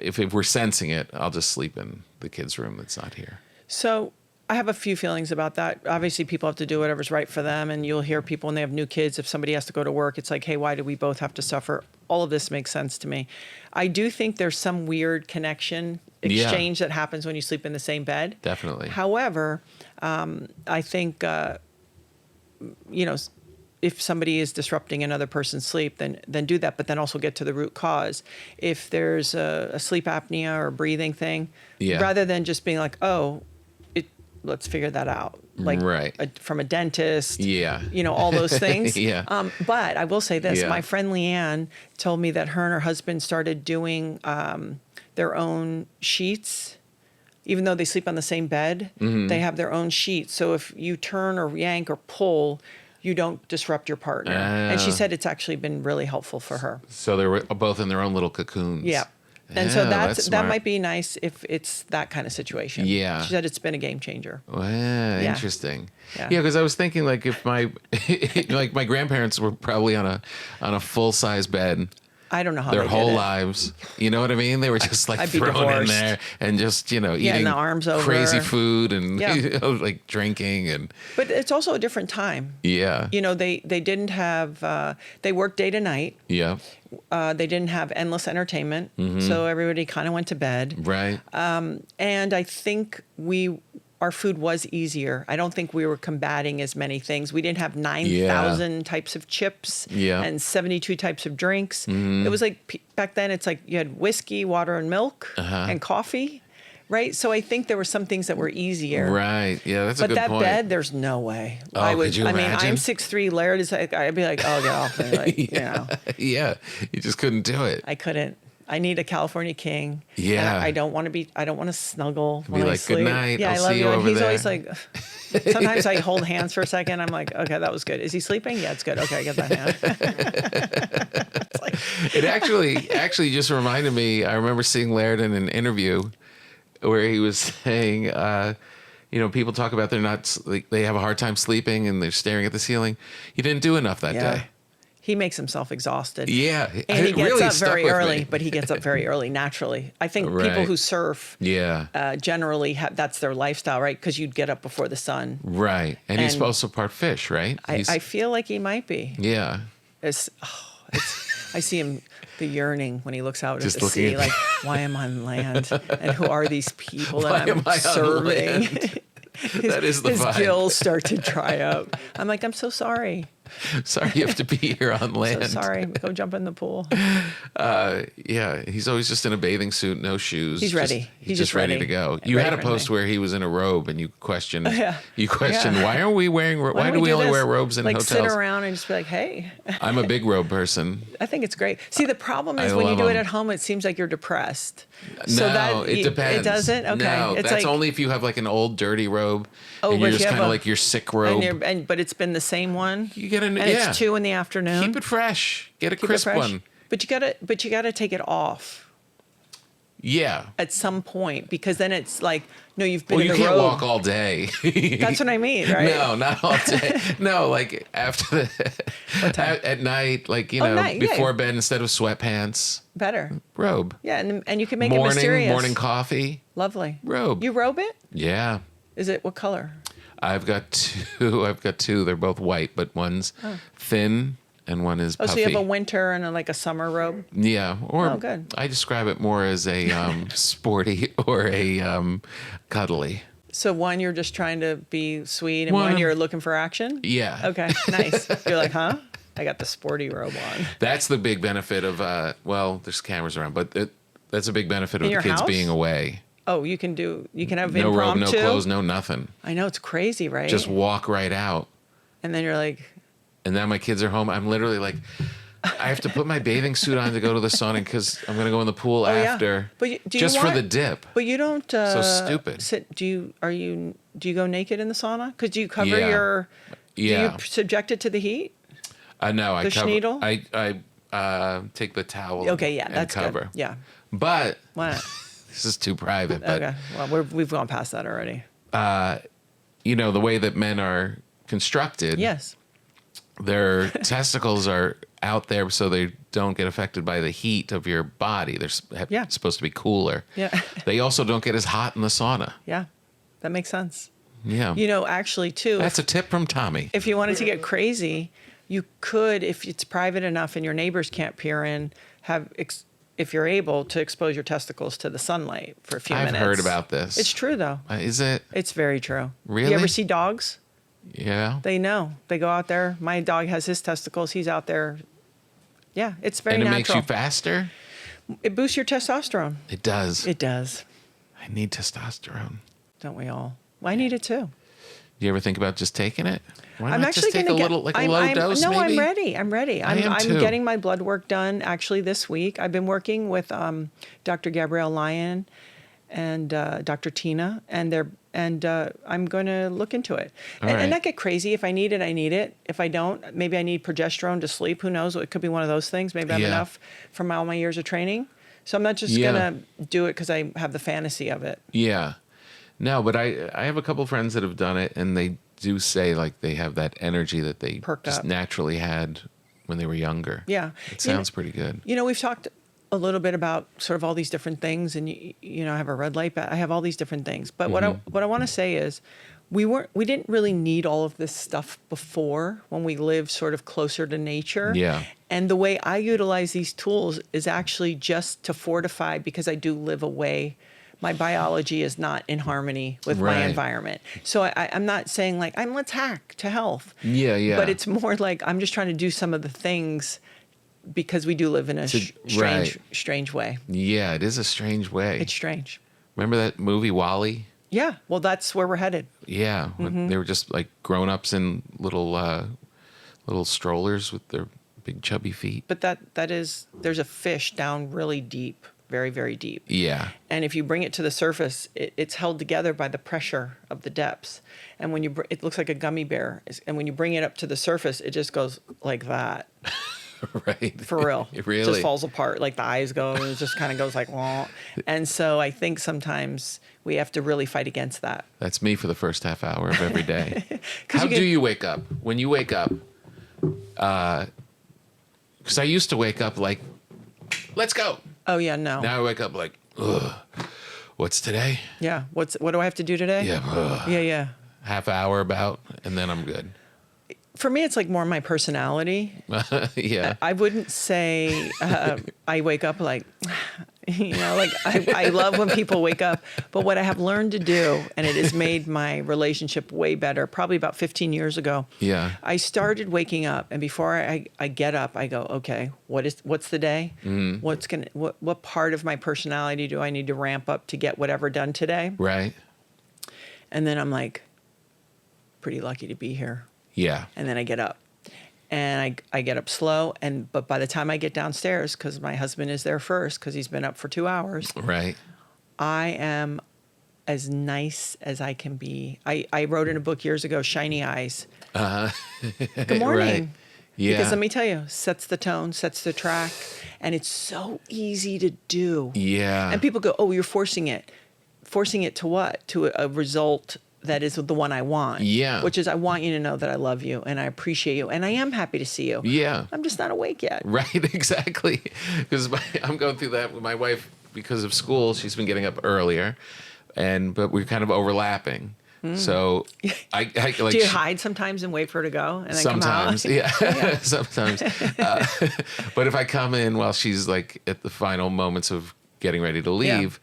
if we're sensing it, I'll just sleep in the kids' room that's not here. So I have a few feelings about that. Obviously, people have to do whatever's right for them. And you'll hear people when they have new kids, if somebody has to go to work, it's like, hey, why do we both have to suffer? All of this makes sense to me. I do think there's some weird connection exchange that happens when you sleep in the same bed. Definitely. However, I think, if somebody is disrupting another person's sleep, then do that, but then also get to the root cause. If there's a sleep apnea or breathing thing, rather than just being like, let's figure that out. Like from a dentist, all those things. But I will say this, my friend Leanne told me that her and her husband started doing their own sheets. Even though they sleep on the same bed, they have their own sheets. So if you turn or yank or pull, you don't disrupt your partner. And she said it's actually been really helpful for her. So they're both in their own little cocoons. Yeah. And so that might be nice if it's that kind of situation. Yeah. She said it's been a game changer. Wow, interesting. Yeah, because I was thinking like if my my grandparents were probably on a full-size bed. I don't know how their whole lives. You know what I mean? They were just like thrown in there and just, eating and the arms over. crazy food and like drinking But it's also a different time. Yeah. They didn't have they worked day to night. Yeah. They didn't have endless entertainment. So everybody kind of went to bed. Right. And I think our food was easier. I don't think we were combating as many things. We didn't have 9,000 types of chips and 72 types of drinks. It was like back then it's like you had whiskey, water and milk and coffee, right? So I think there were some things that were easier. Right. Yeah, that's a good point. But that bed, there's no way. Could you imagine? I'm 6'3", Laird is like, I'd be like, oh, get off me. Like, Yeah, you just couldn't do it. I couldn't. I need a California king. Yeah. I don't want to snuggle when be I like, sleep. Good night. Yeah, I'll I love see you. you over He's there. always like, sometimes I hold hands for a second. I'm like, okay, that was good. Is he sleeping? Yeah, it's good. Okay, I get that hand. It's like, it actually just reminded me, I remember seeing Laird in an interview where he was saying, people talk about they have a hard time sleeping and they're staring at the ceiling. He didn't do enough that day. He makes himself exhausted. Yeah. And he gets really up very early, me. but he gets up very early naturally. I think people who surf generally that's their lifestyle, right? Because you'd get up before the sun. Right. And he's also part fish, right? I feel like he might be. Yeah. I see him, the yearning when he looks out at the sea, like, why am I on land? And who are these people that I'm serving? That is the vibe. His gills start to dry up. I'm like, I'm so sorry. Sorry you have to be here on land. So sorry. Go jump in the pool. He's always just in a bathing suit, no shoes. He's ready. He's just ready to go. You had a post where he was in a robe, and you questioned. Why are we wearing? Why do we only wear robes in hotels? Sit around and just be like, hey. I'm a big robe person. I think it's great. See, the problem is when you do it at home, it seems like you're depressed. No, it depends. It doesn't. Okay, no, it's that's only if you have like an old dirty robe, and you're just kind of like your sick robe. But it's been the same one. You get it's 2 in the afternoon. Keep it fresh. Get a crisp one. But you gotta take it off. Yeah. At some point, because then it's like, no, you've been in the robe. You can't walk all day. That's what I mean, right? No, not all day. No, like after at night, like before bed, instead of sweatpants. Better. Robe. Yeah, and you can make it mysterious. Morning coffee. Lovely. Robe. You robe it? Yeah. Is it what color? I've got two. They're both white, but one's thin and one is puffy. Oh, so you have a winter and a summer robe? Yeah. Or good. I describe it more as a sporty or a cuddly. So one, you're just trying to be sweet, and one you're looking for action? Yeah. Okay, nice. You're like, huh? I got the sporty robe on. That's the big benefit of, there's cameras around, but that's a big benefit of the kids being away. Oh, you can have no impromptu. robe, no clothes, no nothing. I know, it's crazy, right? Just walk right out. And then you're like. And now my kids are home. I'm literally like, I have to put my bathing suit on to go to the sauna because I'm going to go in the pool after. But for the dip. But you don't. So stupid. Do you go naked in the sauna? Because do you cover your? Yeah. Do you subject it to the heat? No, I cover. Schneedel? I take the towel. Okay, yeah, and that's cover. Good. Yeah. But. Why? This is too private. But, okay. Well, we've gone past that already. The way that men are constructed. Yes. Their testicles are out there so they don't get affected by the heat of your body. They're supposed to be cooler. Yeah. They also don't get as hot in the sauna. Yeah. That makes sense. Yeah. Actually, too. That's a tip from Tommy. If you wanted to get crazy, you could, if it's private enough and your neighbors can't peer in, if you're able to expose your testicles to the sunlight for a few minutes. I've heard about this. It's true, though. Is it? It's very true. Really? You ever see dogs? Yeah. They know. They go out there. My dog has his testicles. He's out there. Yeah, it's very natural. And it makes you faster? It boosts your testosterone. It does. It does. I need testosterone. Don't we all? Well, I need it, too. Do you ever think about just taking it? Why I'm not actually just take a low dose, no, maybe? I'm ready. I'm getting my blood work done actually this week. I've been working with Dr. Gabrielle Lyon and Dr. Tina, and I'm going to look into it. And not get crazy. If I need it, I need it. If I don't, maybe I need progesterone to sleep. Who knows? It could be one of those things. Maybe I'm enough from all my years of training. So I'm not just going to do it because I have the fantasy of it. Yeah. No, but I have a couple friends that have done it, and they do say like they have that energy that they just naturally had when they were younger. Yeah. It sounds pretty good. We've talked a little bit about sort of all these different things, and I have a red light, but I have all these different things. But what I want to say is we didn't really need all of this stuff before when we lived sort of closer to nature. Yeah. And the way I utilize these tools is actually just to fortify, because I do live away. My biology is not in harmony with my environment. So I'm not saying like, let's hack to health. Yeah, yeah. But it's more like I'm just trying to do some of the things because we do live in a strange way. Yeah, it is a strange way. It's strange. Remember that movie WALL-E? Yeah, well, that's where we're headed. Yeah, they were just like grown-ups in little strollers with their big chubby feet. But there's a fish down really deep. Very, very deep. Yeah. And if you bring it to the surface, it's held together by the pressure of the depths. And when it looks like a gummy bear. And when you bring it up to the surface, it just goes like that. Right. For real. It It really just falls apart. Like the eyes go, and it just kind of goes like, wah. And so I think sometimes we have to really fight against that. That's me for the first half hour of every day. 'Cause How you get- do you wake up? When you wake up, because I used to wake up like, let's go. Oh yeah, no. Now I wake up like, ugh, what's today? Yeah. What do I have to do today? Yeah, ugh. Yeah. Half hour about, and then I'm good. For me, it's like more my personality. Yeah. I wouldn't say I wake up like, like I love when people wake up. But what I have learned to do, and it has made my relationship way better, probably about 15 years ago. Yeah. I started waking up, and before I get up, I go, okay, what's the day? What part of my personality do I need to ramp up to get whatever done today? Right. And then I'm like, pretty lucky to be here. Yeah. And then I get up, and I get up slow. But by the time I get downstairs, because my husband is there first, because he's been up for 2 hours, Right. I am as nice as I can be. I wrote in a book years ago, Shiny Eyes. Good morning. Right. Yeah. Because let me tell you, sets the tone, sets the track, and it's so easy to do. Yeah. And people go, oh, you're forcing it. Forcing it to what? To a result that is the one I want. Yeah. Which is, I want you to know that I love you and I appreciate you and I am happy to see you. Yeah. I'm just not awake yet. Right, exactly. Because I'm going through that with my wife because of school. She's been getting up earlier, but we're kind of overlapping. So I like. Do you hide sometimes and wait for her to go and then Sometimes, come out? yeah, sometimes. But if I come in while she's like at the final moments of getting ready to leave,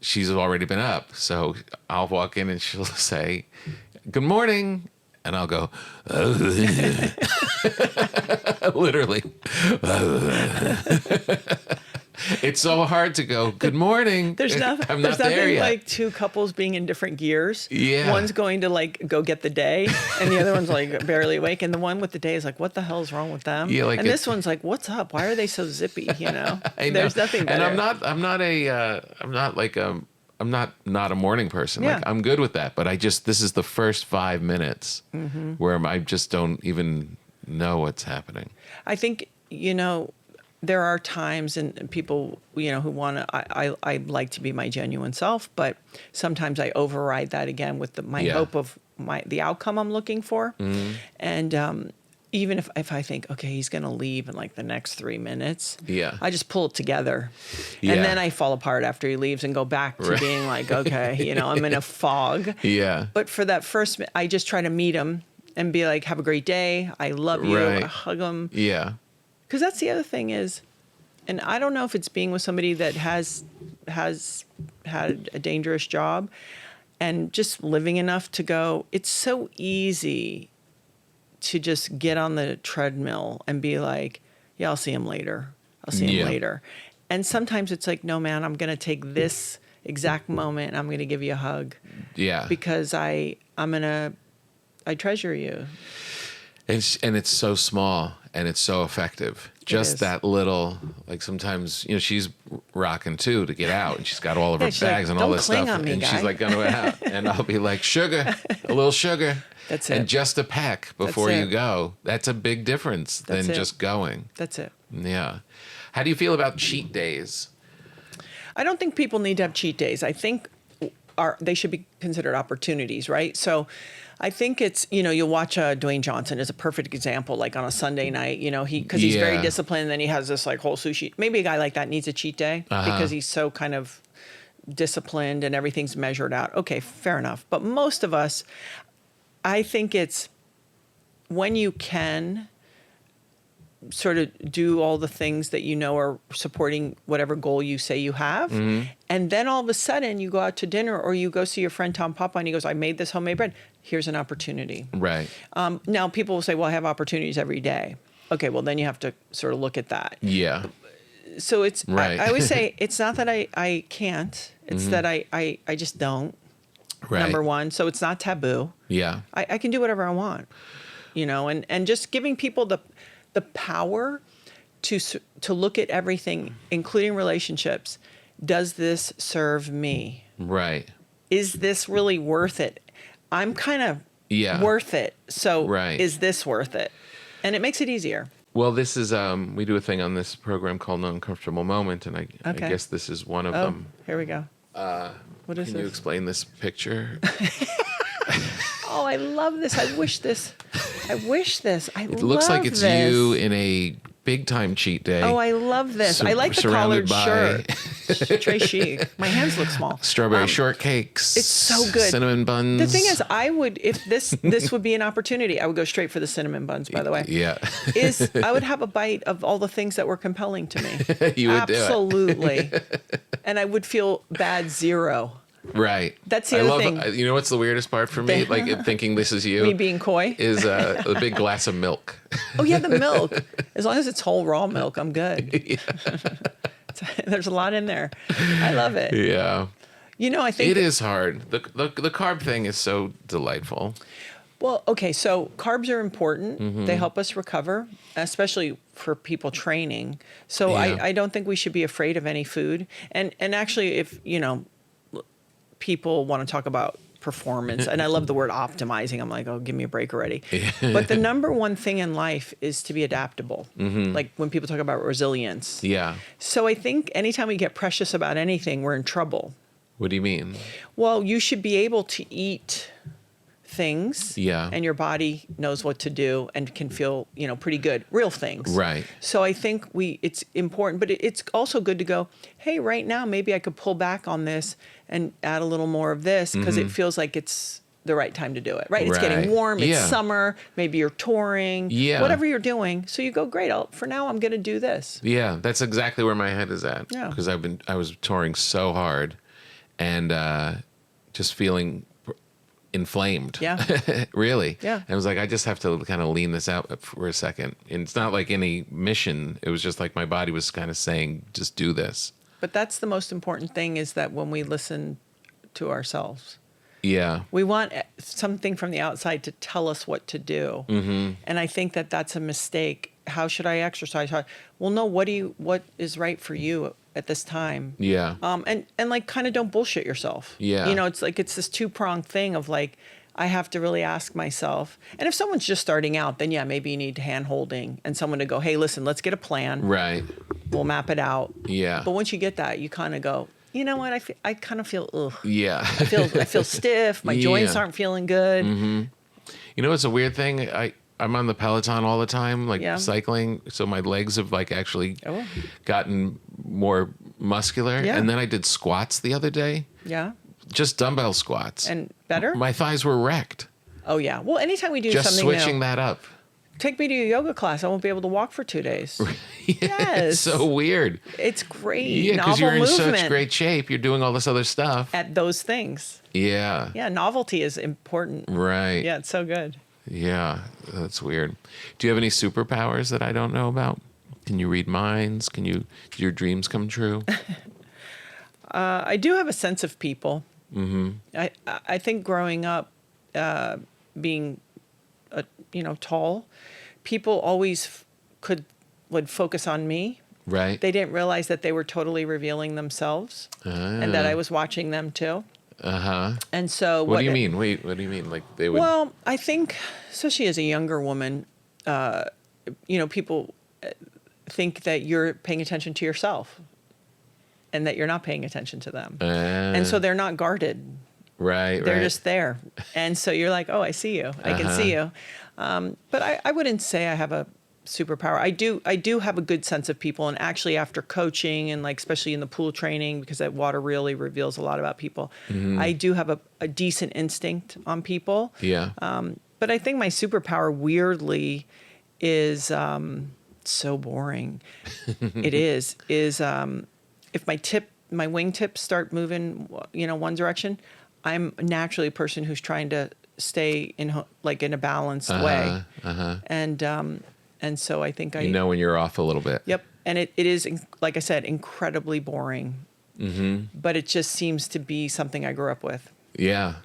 she's already been up. So I'll walk in and she'll say, "Good morning." And I'll go, literally. It's so hard to go, good morning. There's I'm nothing not there yet. like two couples being in different gears. Yeah. One's going to like go get the day, and the other one's like barely awake. And the one with the day is like, what the hell's wrong with them? Yeah, like and this one's like, what's up? Why are they so zippy? You know, I know. There's nothing better. And I'm not a morning person. Yeah. Like I'm good with that, but this is the first 5 minutes where I just don't even know what's happening. I think, there are times and people, who want to, I like to be my genuine self, but sometimes I override that again with my hope of the outcome I'm looking for. And even if I think, okay, he's going to leave in like the next 3 minutes, I just pull it together. Yeah. And then I fall apart after he leaves and go back to being like, okay, I'm in a fog. Yeah. But for that first, I just try to meet him and be like, have a great day. I love you. Right. I hug him. Yeah. Because that's the other thing is, and I don't know if it's being with somebody that has had a dangerous job and just living enough to go, it's so easy to just get on the treadmill and be like, yeah, I'll see him later. I'll see him later. And sometimes it's like, no, man, I'm going to take this exact moment and I'm going to give you a hug. Yeah. Because I treasure you. And it's so small and it's so effective. Just that little, like sometimes, she's rocking too to get out and she's got all of her she's bags like, and all "Don't this cling stuff. on me, And guy." she's like, going out. And I'll be like, sugar, a little sugar. That's And it. just a peck before That's you it. go. That's a big difference That's than it. just going. That's it. Yeah. How do you feel about cheat days? I don't think people need to have cheat days. I think they should be considered opportunities, right? So I think it's, you'll watch Dwayne Johnson is a perfect example, like on a Sunday night, because he's very disciplined and then he has this like whole sushi. Maybe a guy like that needs a cheat day because he's so kind of disciplined and everything's measured out. Okay, fair enough. But most of us, I think it's when you can sort of do all the things that are supporting whatever goal you say you have. And then all of a sudden you go out to dinner or you go see your friend Tom Papa and he goes, I made this homemade bread. Here's an opportunity. Right. Now people will say, well, I have opportunities every day. Okay, well then you have to sort of look at that. Yeah. So it's, Right. I always say, it's not that I can't, it's that I just don't, Right. number one. So it's not taboo. Yeah. I can do whatever I want, and just giving people the power to look at everything, including relationships. Does this serve me? Right. Is this really worth it? I'm kind of worth it. So Right. is this worth it? And it makes it easier. Well, this is we do a thing on this program called No Uncomfortable Moment, and I Okay. guess this is one of Oh, them. here we go. What is Can you this? explain this picture? Oh, I love this. I wish this. It looks like it's you in a big time cheat day. Oh, I love this. I like the surrounded collared by shirt. Très chic. My hands look small. strawberry shortcakes. It's so good. Cinnamon buns. The thing is, I would, if this would be an opportunity, I would go straight for the cinnamon buns, by the way. Yeah. I would have a bite of all the things that were compelling to me. You would do it. Absolutely. And I would feel bad zero. Right. That's the other thing. You know what's the weirdest part for me? Like thinking this is you. Me being coy. Is a big glass of milk. Oh, yeah, the milk. As long as it's whole raw milk, I'm good. There's a lot in there. I love it. Yeah. You know, I think It is hard. The carb thing is so delightful. Well, okay, so carbs are important. Mm-hmm. They help us recover, especially for people training. So Yeah. I don't think we should be afraid of any food. And actually, if, people want to talk about performance, and I love the word optimizing. I'm like, oh, give me a break already. But the number one thing in life is to be adaptable. Like when people talk about resilience. Yeah. So I think anytime we get precious about anything, we're in trouble. What do you mean? Well, you should be able to eat things, Yeah. and your body knows what to do and can feel, pretty good, real things. Right. So I think it's important, but it's also good to go, hey, right now, maybe I could pull back on this and add a little more of this because it feels like it's the right time to do it, right? It's Right. getting warm, it's Yeah. summer, maybe you're touring, Yeah. whatever you're doing. So you go, great, for now, I'm going to do this. Yeah, that's exactly where my head is at. Yeah. Because I was touring so hard, and just feeling inflamed. Yeah. Really. Yeah. And I was like, I just have to kind of lean this out for a second. And it's not like any mission. It was just like my body was kind of saying, just do this. But that's the most important thing, is that when we listen to ourselves, Yeah. we want something from the outside to tell us what to do. And I think that that's a mistake. How should I exercise? Well, no, what is right for you at this time? Yeah. And like, kind of don't bullshit yourself. Yeah. It's like, it's this two-pronged thing of like, I have to really ask myself. And if someone's just starting out, then yeah, maybe you need hand holding and someone to go, hey, listen, let's get a plan. Right. We'll map it out. Yeah. But once you get that, you kind of go, you know what? I kind of feel, ugh. Yeah. I feel stiff. My joints Yeah. aren't feeling good. You know, it's a weird thing. I'm on the Peloton all the time, like Yeah. cycling. So my legs have like actually Oh. gotten more muscular. Yeah. And then I did squats the other day, Yeah. just dumbbell squats. And better? My thighs were wrecked. Oh, yeah. Well, anytime we do Just something switching new, that up. take me to a yoga class. I won't be able to walk for 2 days. It's Yes. so weird. It's great. Yeah, because Novel you're in movement such great shape. You're doing all this other stuff. at those things. Yeah. Yeah, novelty is important. Right. Yeah, it's so good. Yeah. That's weird. Do you have any superpowers that I don't know about? Can you read minds? Do your dreams come true? I do have a sense of people. I think growing up, being, tall, people always would focus on me. Right. They didn't realize that they were totally revealing themselves, and that I was watching them too. Uh-huh. And so, What do you mean? Wait, what do you mean? Like they would... Well, I think, especially as a younger woman, people think that you're paying attention to yourself, and that you're not paying attention to them, and so they're not guarded. Right. They're just there. And so you're like, oh, I see you. I can see you. But I wouldn't say I have a superpower. I do have a good sense of people. And actually after coaching and like, especially in the pool training, because that water really reveals a lot about people, I do have a decent instinct on people. Yeah. But I think my superpower weirdly is so boring. It is if my wingtips start moving, one direction, I'm naturally a person who's trying to stay in a balanced way. And so I think when you're off a little bit. Yep. And it is, like I said, incredibly boring. But it just seems to be something I grew up with. Yeah.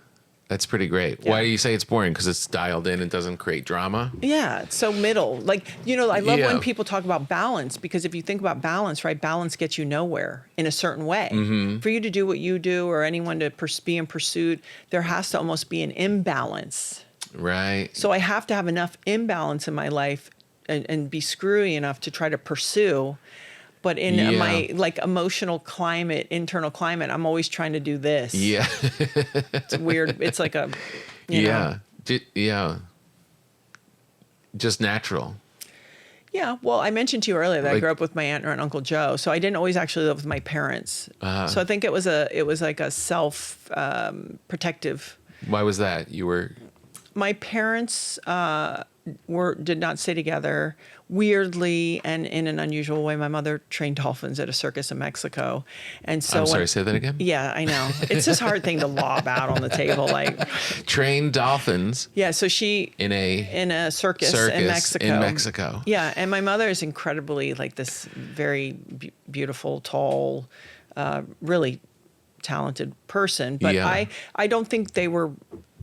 That's pretty great. Yeah. Why do you say it's boring? Because it's dialed in and doesn't create drama? Yeah, it's so middle. Like, I love Yeah. when people talk about balance, because if you think about balance, right, balance gets you nowhere in a certain way. For you to do what you do, or anyone to be in pursuit, there has to almost be an imbalance. Right. So I have to have enough imbalance in my life and be screwy enough to try to pursue. But in my like emotional climate, internal climate, I'm always trying to do this. Yeah. It's weird. It's like a, you know. Yeah. Just natural. Yeah. Well, I mentioned to you earlier that I Like- grew up with my aunt and Uncle Joe, so I didn't always actually live with my parents. So I think it was like a self protective. Why was that? You were... My parents did not stay together. Weirdly and in an unusual way, my mother trained dolphins at a circus in Mexico, and so I'm sorry, say that again? Yeah, I know. It's this hard thing to lob out on the table, like Trained dolphins yeah. So she in a circus in Mexico. In Mexico. Yeah, and my mother is incredibly like this very beautiful, tall, really talented person. But Yeah. I don't think they were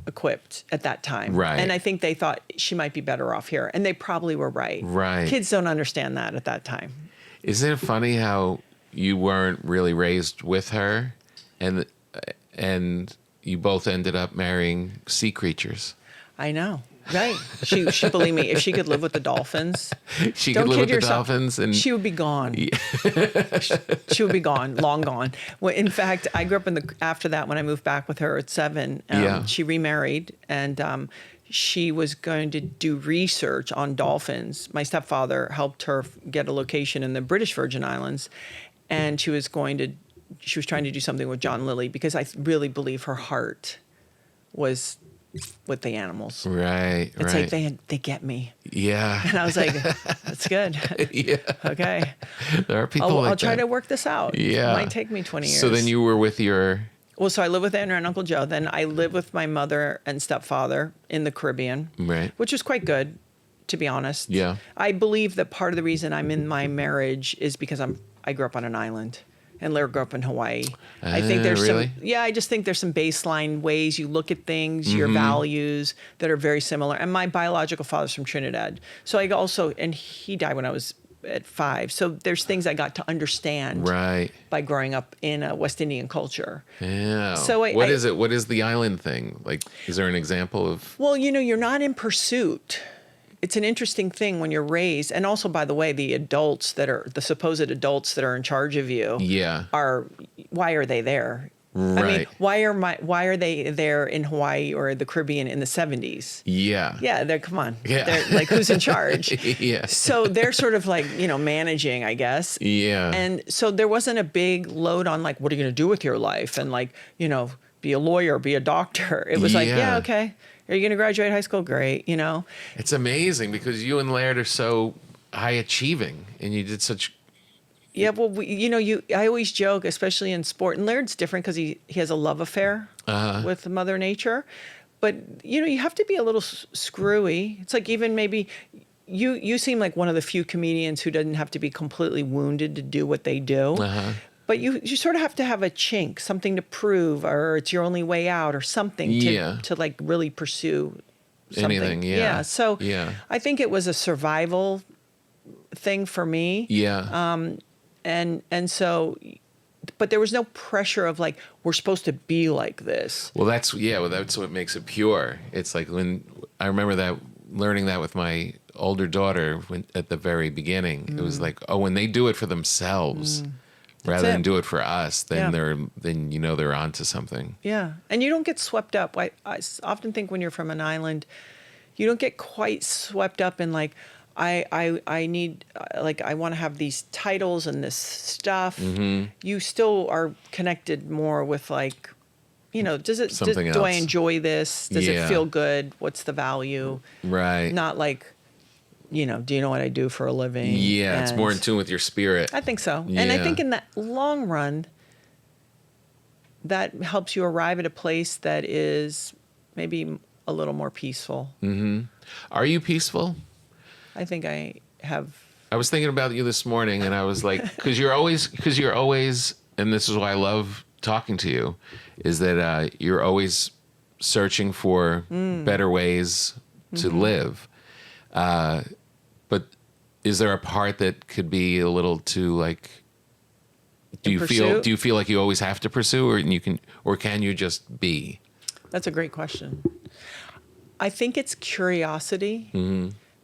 equipped at that time. Right. And I think they thought she might be better off here. And they probably were right. Right. Kids don't understand that at that time. Isn't it funny how you weren't really raised with her and you both ended up marrying sea creatures? I know. Right. She believe me, if she could live with the dolphins, She don't could live kid with the yourself, dolphins and she would be gone. She would be gone, long gone. Well, in fact, I grew up after that when I moved back with her at 7. She remarried and she was going to do research on dolphins. My stepfather helped her get a location in the British Virgin Islands, and she was trying to do something with John Lilly because I really believe her heart was with the animals. Right. It's like they get me. Yeah. And I was like, that's good. Yeah. Okay. There are people like I'll try that. to work this out. Yeah. It might take me 20 years. So then you were with your... Well, so I live with Aunt and Uncle Joe. Then I live with my mother and stepfather in the Caribbean. Right. Which was quite good, to be honest. Yeah. I believe that part of the reason I'm in my marriage is because I grew up on an island. And Lair grew up in Hawaii. I think there's really? I just think there's some baseline ways you look at things, your values that are very similar. And my biological father's from Trinidad. So I also, and he died when I was at 5. So there's things I got to understand by growing up in a West Indian culture. Yeah. So what is it? What is the island thing? Like, is there an example of... Well, you're not in pursuit. It's an interesting thing when you're raised. And also, by the way, the supposed adults that are in charge of you why are they there? Right. I mean, why are they there in Hawaii or the Caribbean in the 70s? Yeah. Yeah, come on. Yeah. They're like, who's in charge? Yeah. So they're sort of like, managing, I guess. Yeah. And so there wasn't a big load on like, what are you going to do with your life? And like, be a lawyer, be a doctor. It was like, yeah, okay. Are you going to graduate high school? Great, It's amazing because you and Laird are so high achieving and you did such... Yeah, well, I always joke, especially in sport, and Laird's different because he has a love affair with Mother Nature. But, you have to be a little screwy. It's like even maybe you seem like one of the few comedians who doesn't have to be completely wounded to do what they do. But you sort of have to have a chink, something to prove, or it's your only way out, or something to like really pursue something. Anything, yeah. So I think it was a survival thing for me. Yeah. And so, but there was no pressure of like we're supposed to be like this. Well, that's what makes it pure. It's like when I remember learning that with my older daughter at the very beginning. It was like, when they do it for themselves. Rather than do it for us, then they're onto something. Yeah, and you don't get swept up. I often think when you're from an island, you don't get quite swept up in like, I need like I want to have these titles and this stuff. You still are connected more with like, do I enjoy this? Does it feel good? What's the value? Right. Not like, do you know what I do for a living? Yeah, it's more in tune with your spirit. I think so. Yeah. And I think in that long run, that helps you arrive at a place that is maybe a little more peaceful. Are you peaceful? I think I have. I was thinking about you this morning, and I was like, because you're always, and this is why I love talking to you, is that you're always searching for better ways to live. But is there a part that could be a little too like? Do you feel like you always have to pursue, or can you just be? That's a great question. I think it's curiosity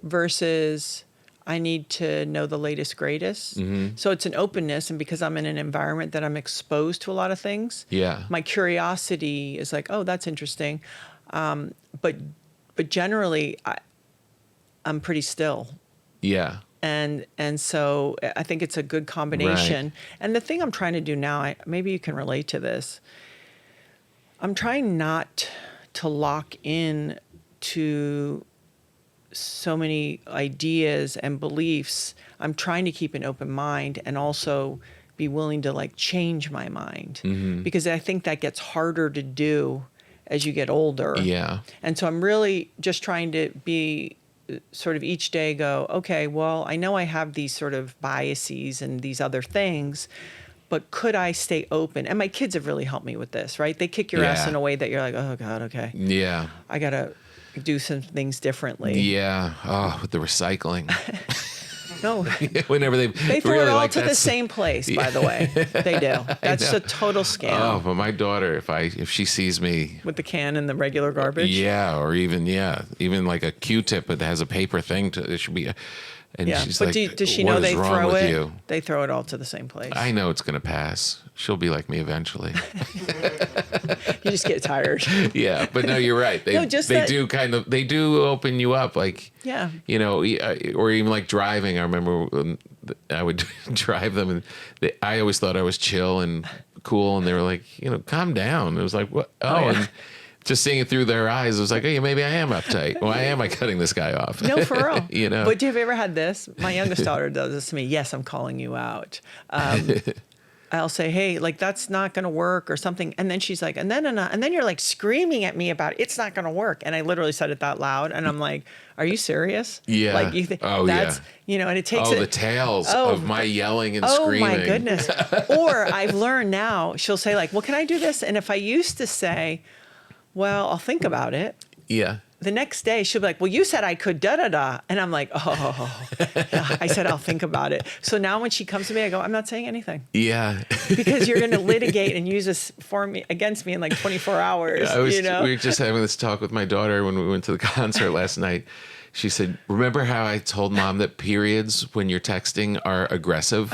versus I need to know the latest, greatest. Mm-hmm. So it's an openness. And because I'm in an environment that I'm exposed to a lot of things, Yeah. my curiosity is like, oh, that's interesting. But generally, I'm pretty still. Yeah. And so I think it's a good combination. Right. And the thing I'm trying to do now, maybe you can relate to this. I'm trying not to lock in to so many ideas and beliefs. I'm trying to keep an open mind and also be willing to like change my mind, because I think that gets harder to do as you get older. Yeah. And so I'm really just trying to be sort of each day go, okay, well, I know I have these sort of biases and these other things, but could I stay open? And my kids have really helped me with this, right? They kick your ass in a way that you're like, oh God, okay. Yeah. I got to do some things differently. Yeah. Oh, with the recycling. No. Whenever they Throw really it all like to the same place, by the way. They do. That's a total scam. Oh, but my daughter, if she sees me with the can and the regular garbage. Yeah, or even like a Q-tip that has a paper thing to it should be and she's but like, does she what know is they wrong throw with it? you? They throw it all to the same place. I know it's gonna pass. She'll be like me eventually. You just get tired. Yeah, but no, you're right. They they do open you up, like, Yeah. you know, or even like driving. I remember when I would drive them, and I always thought I was chill and cool, and they were like, you know, calm down. It was like, what? And just seeing it through their eyes, it was like, hey, maybe I am uptight. Why am I cutting this guy off? No, for real. You know. But have you ever had this? My youngest daughter does this to me. Yes, I'm calling you out. I'll say, hey, like, that's not going to work or something. And then she's like, and then you're like screaming at me about it's not going to work. And I literally said it that loud. And I'm like, are you serious? Yeah. Like, you think that's, you know, and it takes the tales of my yelling and screaming. Oh my goodness. Or I've learned now, she'll say like, well, can I do this? And if I used to say, well, I'll think about it. Yeah. The next day she'll be like, well, you said I could da-da-da. And I'm like, oh, I said, I'll think about it. So now when she comes to me, I go, I'm not saying anything. Yeah. Because you're going to litigate and use this for me against me in like 24 hours. Yeah, you know? We were just having this talk with my daughter when we went to the concert last night. She said, remember how I told Mom that periods when you're texting are aggressive?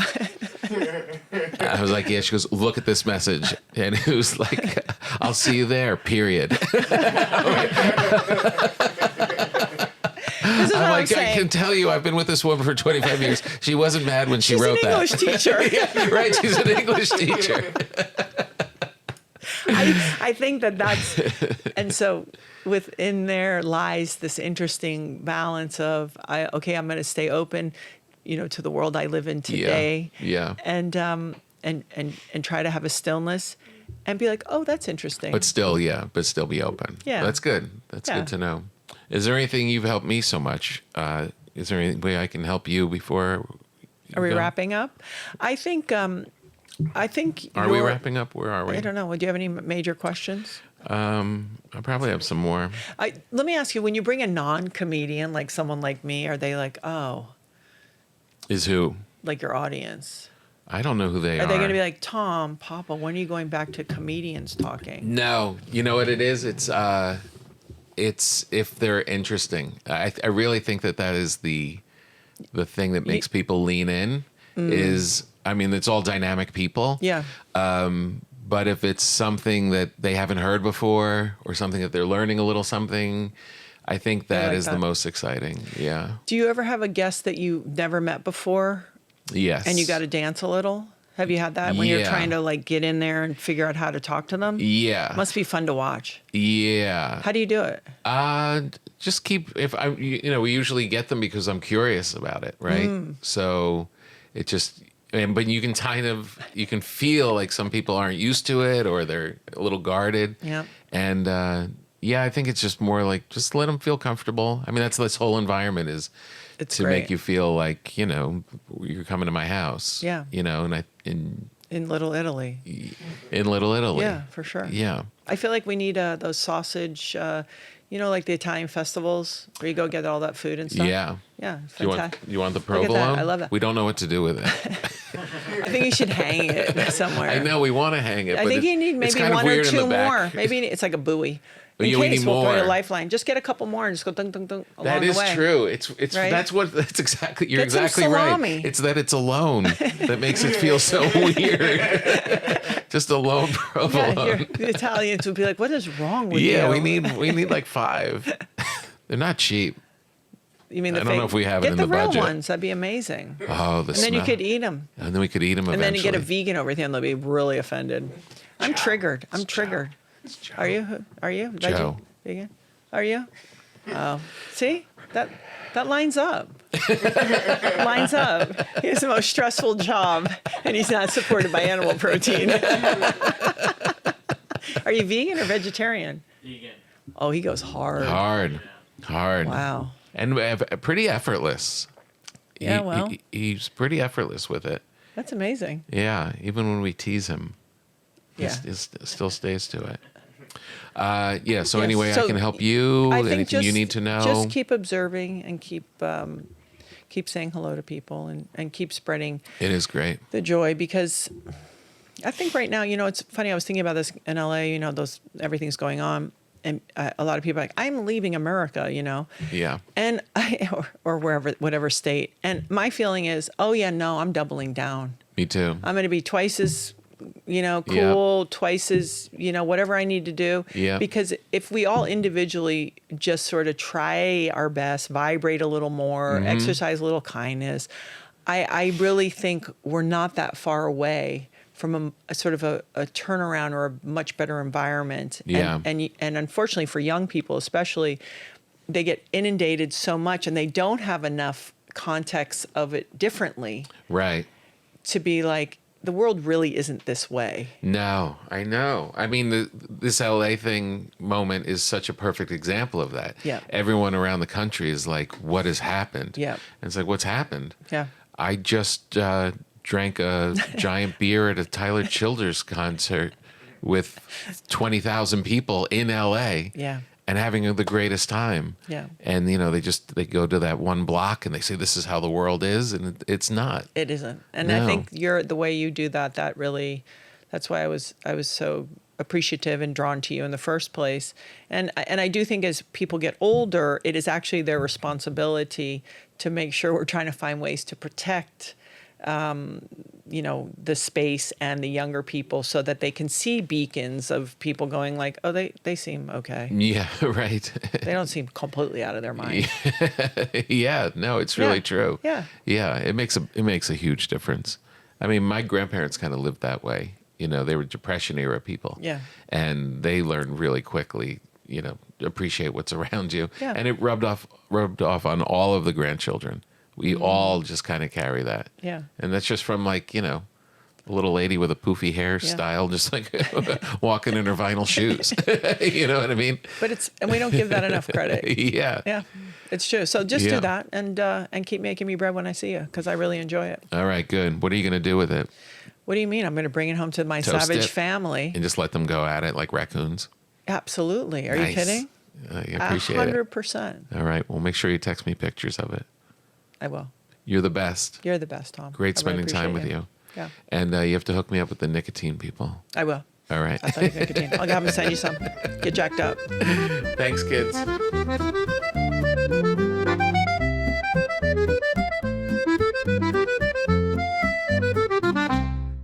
I was like, yeah. She goes, look at this message. And it was like, I'll see you there, period. This is I'm like, saying. I can tell you, I've been with this woman for 25 years. She wasn't mad when she wrote that. She's an English teacher. Yeah, right, she's an English teacher. I think that's, and so within there lies this interesting balance of, I'm going to stay open, you know, to the world I live in today. Yeah. And try to have a stillness and be like, oh, that's interesting. But still be open. Yeah. That's good. That's good to know. Is there anything you've helped me so much? Is there any way I can help you before? Are we wrapping up? I think. Are we wrapping up? Where are we? I don't know. Do you have any major questions? I probably have some more. Let me ask you: when you bring a non-comedian, like someone like me, are they like, oh? Is who? Like your audience. I don't know who they are. Are they going to be like, Tom, Papa, when are you going back to comedians talking? No. You know what it is? It's if they're interesting. I really think that is the thing that makes people lean in is, I mean, it's all dynamic people. Yeah. But if it's something that they haven't heard before or something that they're learning a little something, I think that is the most exciting. Yeah. Do you ever have a guest that you never met before? Yes. And you got to dance a little? Have you had that when you're trying to like get in there and figure out how to talk to them? Yeah. Must be fun to watch. Yeah. How do you do it? Just keep, we usually get them because I'm curious about it, right? So it just, but you can feel like some people aren't used to it or they're a little guarded. Yeah. And I think it's just more like, just let them feel comfortable. I mean, that's this whole environment is to great. make you feel like, you're coming to my house. Yeah. In Little Italy. In Little Italy. Yeah, for sure. Yeah. I feel like we need those sausage, like the Italian festivals where you go get all that food and stuff. Yeah. Yeah, You fantastic. want the Look at that. provolone? I love that. We don't know what to do with it. I think you should hang it somewhere. I know we want to hang it. I but think you need it's maybe kind of one or weird in the two back. more. Maybe it's like a buoy. In Yeah, we case need we'll throw you a more. lifeline. Just get a couple more and just go dunk dunk dunk along That the is way. true. It's Right? that's exactly you're Get some exactly right. salami. It's that it's alone that makes it feel so weird. Just a lone Yeah, provolone. the Italians would be like, "What is wrong with you?" Yeah, we need like 5. They're not cheap. You mean the I don't know if we have it Get in the the real budget. ones. That'd be amazing. Oh, the And then you smell. could eat them. And then we could eat them And eventually. then you get a vegan over here, and they'll be really offended. I'm triggered. I'm triggered. Are you? Are you? Joe. Vegan? Are you? Oh, see that lines up. Lines up. He has the most stressful job, and he's not supported by animal protein. Are you vegan or vegetarian? Vegan. Oh, he goes hard. Hard. Wow. And pretty effortless. Yeah, well. He's pretty effortless with it. That's amazing. Yeah, even when we tease him, Yeah. he still stays to it. So Yes, anyway, so I can help you. I think Anything you need to know? Just keep observing and keep saying hello to people and keep spreading It is great. the joy, because I think right now, it's funny. I was thinking about this in LA. Everything's going on, and a lot of people are like, I'm leaving America. Yeah. And or wherever, whatever state. And my feeling is, oh yeah, no, I'm doubling down. Me too. I'm going to be twice as, cool, twice as, whatever I need to do. Yeah. Because if we all individually just sort of try our best, vibrate a little more, exercise a little kindness, I really think we're not that far away from a sort of a turnaround or a much better environment. Yeah. And unfortunately for young people especially, they get inundated so much and they don't have enough context of it differently Right. to be like, the world really isn't this way. No, I know. I mean, this LA moment is such a perfect example of that. Yeah. Everyone around the country is like, what has happened? Yeah. And it's like, what's happened? Yeah. I just drank a giant beer at a Tyler Childers concert with 20,000 people in LA. Yeah. And having the greatest time. Yeah. And, they go to that one block and they say, this is how the world is. And it's not. It isn't. And No. I think the way you do that really, that's why I was so appreciative and drawn to you in the first place. And I do think as people get older, it is actually their responsibility to make sure we're trying to find ways to protect the space and the younger people so that they can see beacons of people going like, oh, they seem okay. Yeah, right. They don't seem completely out of their mind. Yeah, no, it's really Yeah. true. Yeah. Yeah, it makes a huge difference. I mean, my grandparents kind of lived that way. They were Depression era people. Yeah. And they learned really quickly, appreciate what's around you. Yeah. And it rubbed off on all of the grandchildren. We all just kind of carry that. Yeah. And that's just from a little lady with a poofy hairstyle, just like walking in her vinyl shoes. You know what I mean? But and we don't give that enough credit. Yeah. Yeah, it's true. So just Yeah. do that and keep making me bread when I see you, because I really enjoy it. All right, good. What are you going to do with it? What do you mean? I'm going to bring it home to my Toast savage it? family. And just let them go at it like raccoons? Absolutely. Are you Nice. kidding? I appreciate it. 100%. All right. Well, make sure you text me pictures of it. I will. You're the best. You're the best, Tom. Great I really spending time with appreciate you. Yeah, And you have to hook me up with the nicotine people. I will. All right. I'll have them send you some. Get jacked up. Thanks, kids.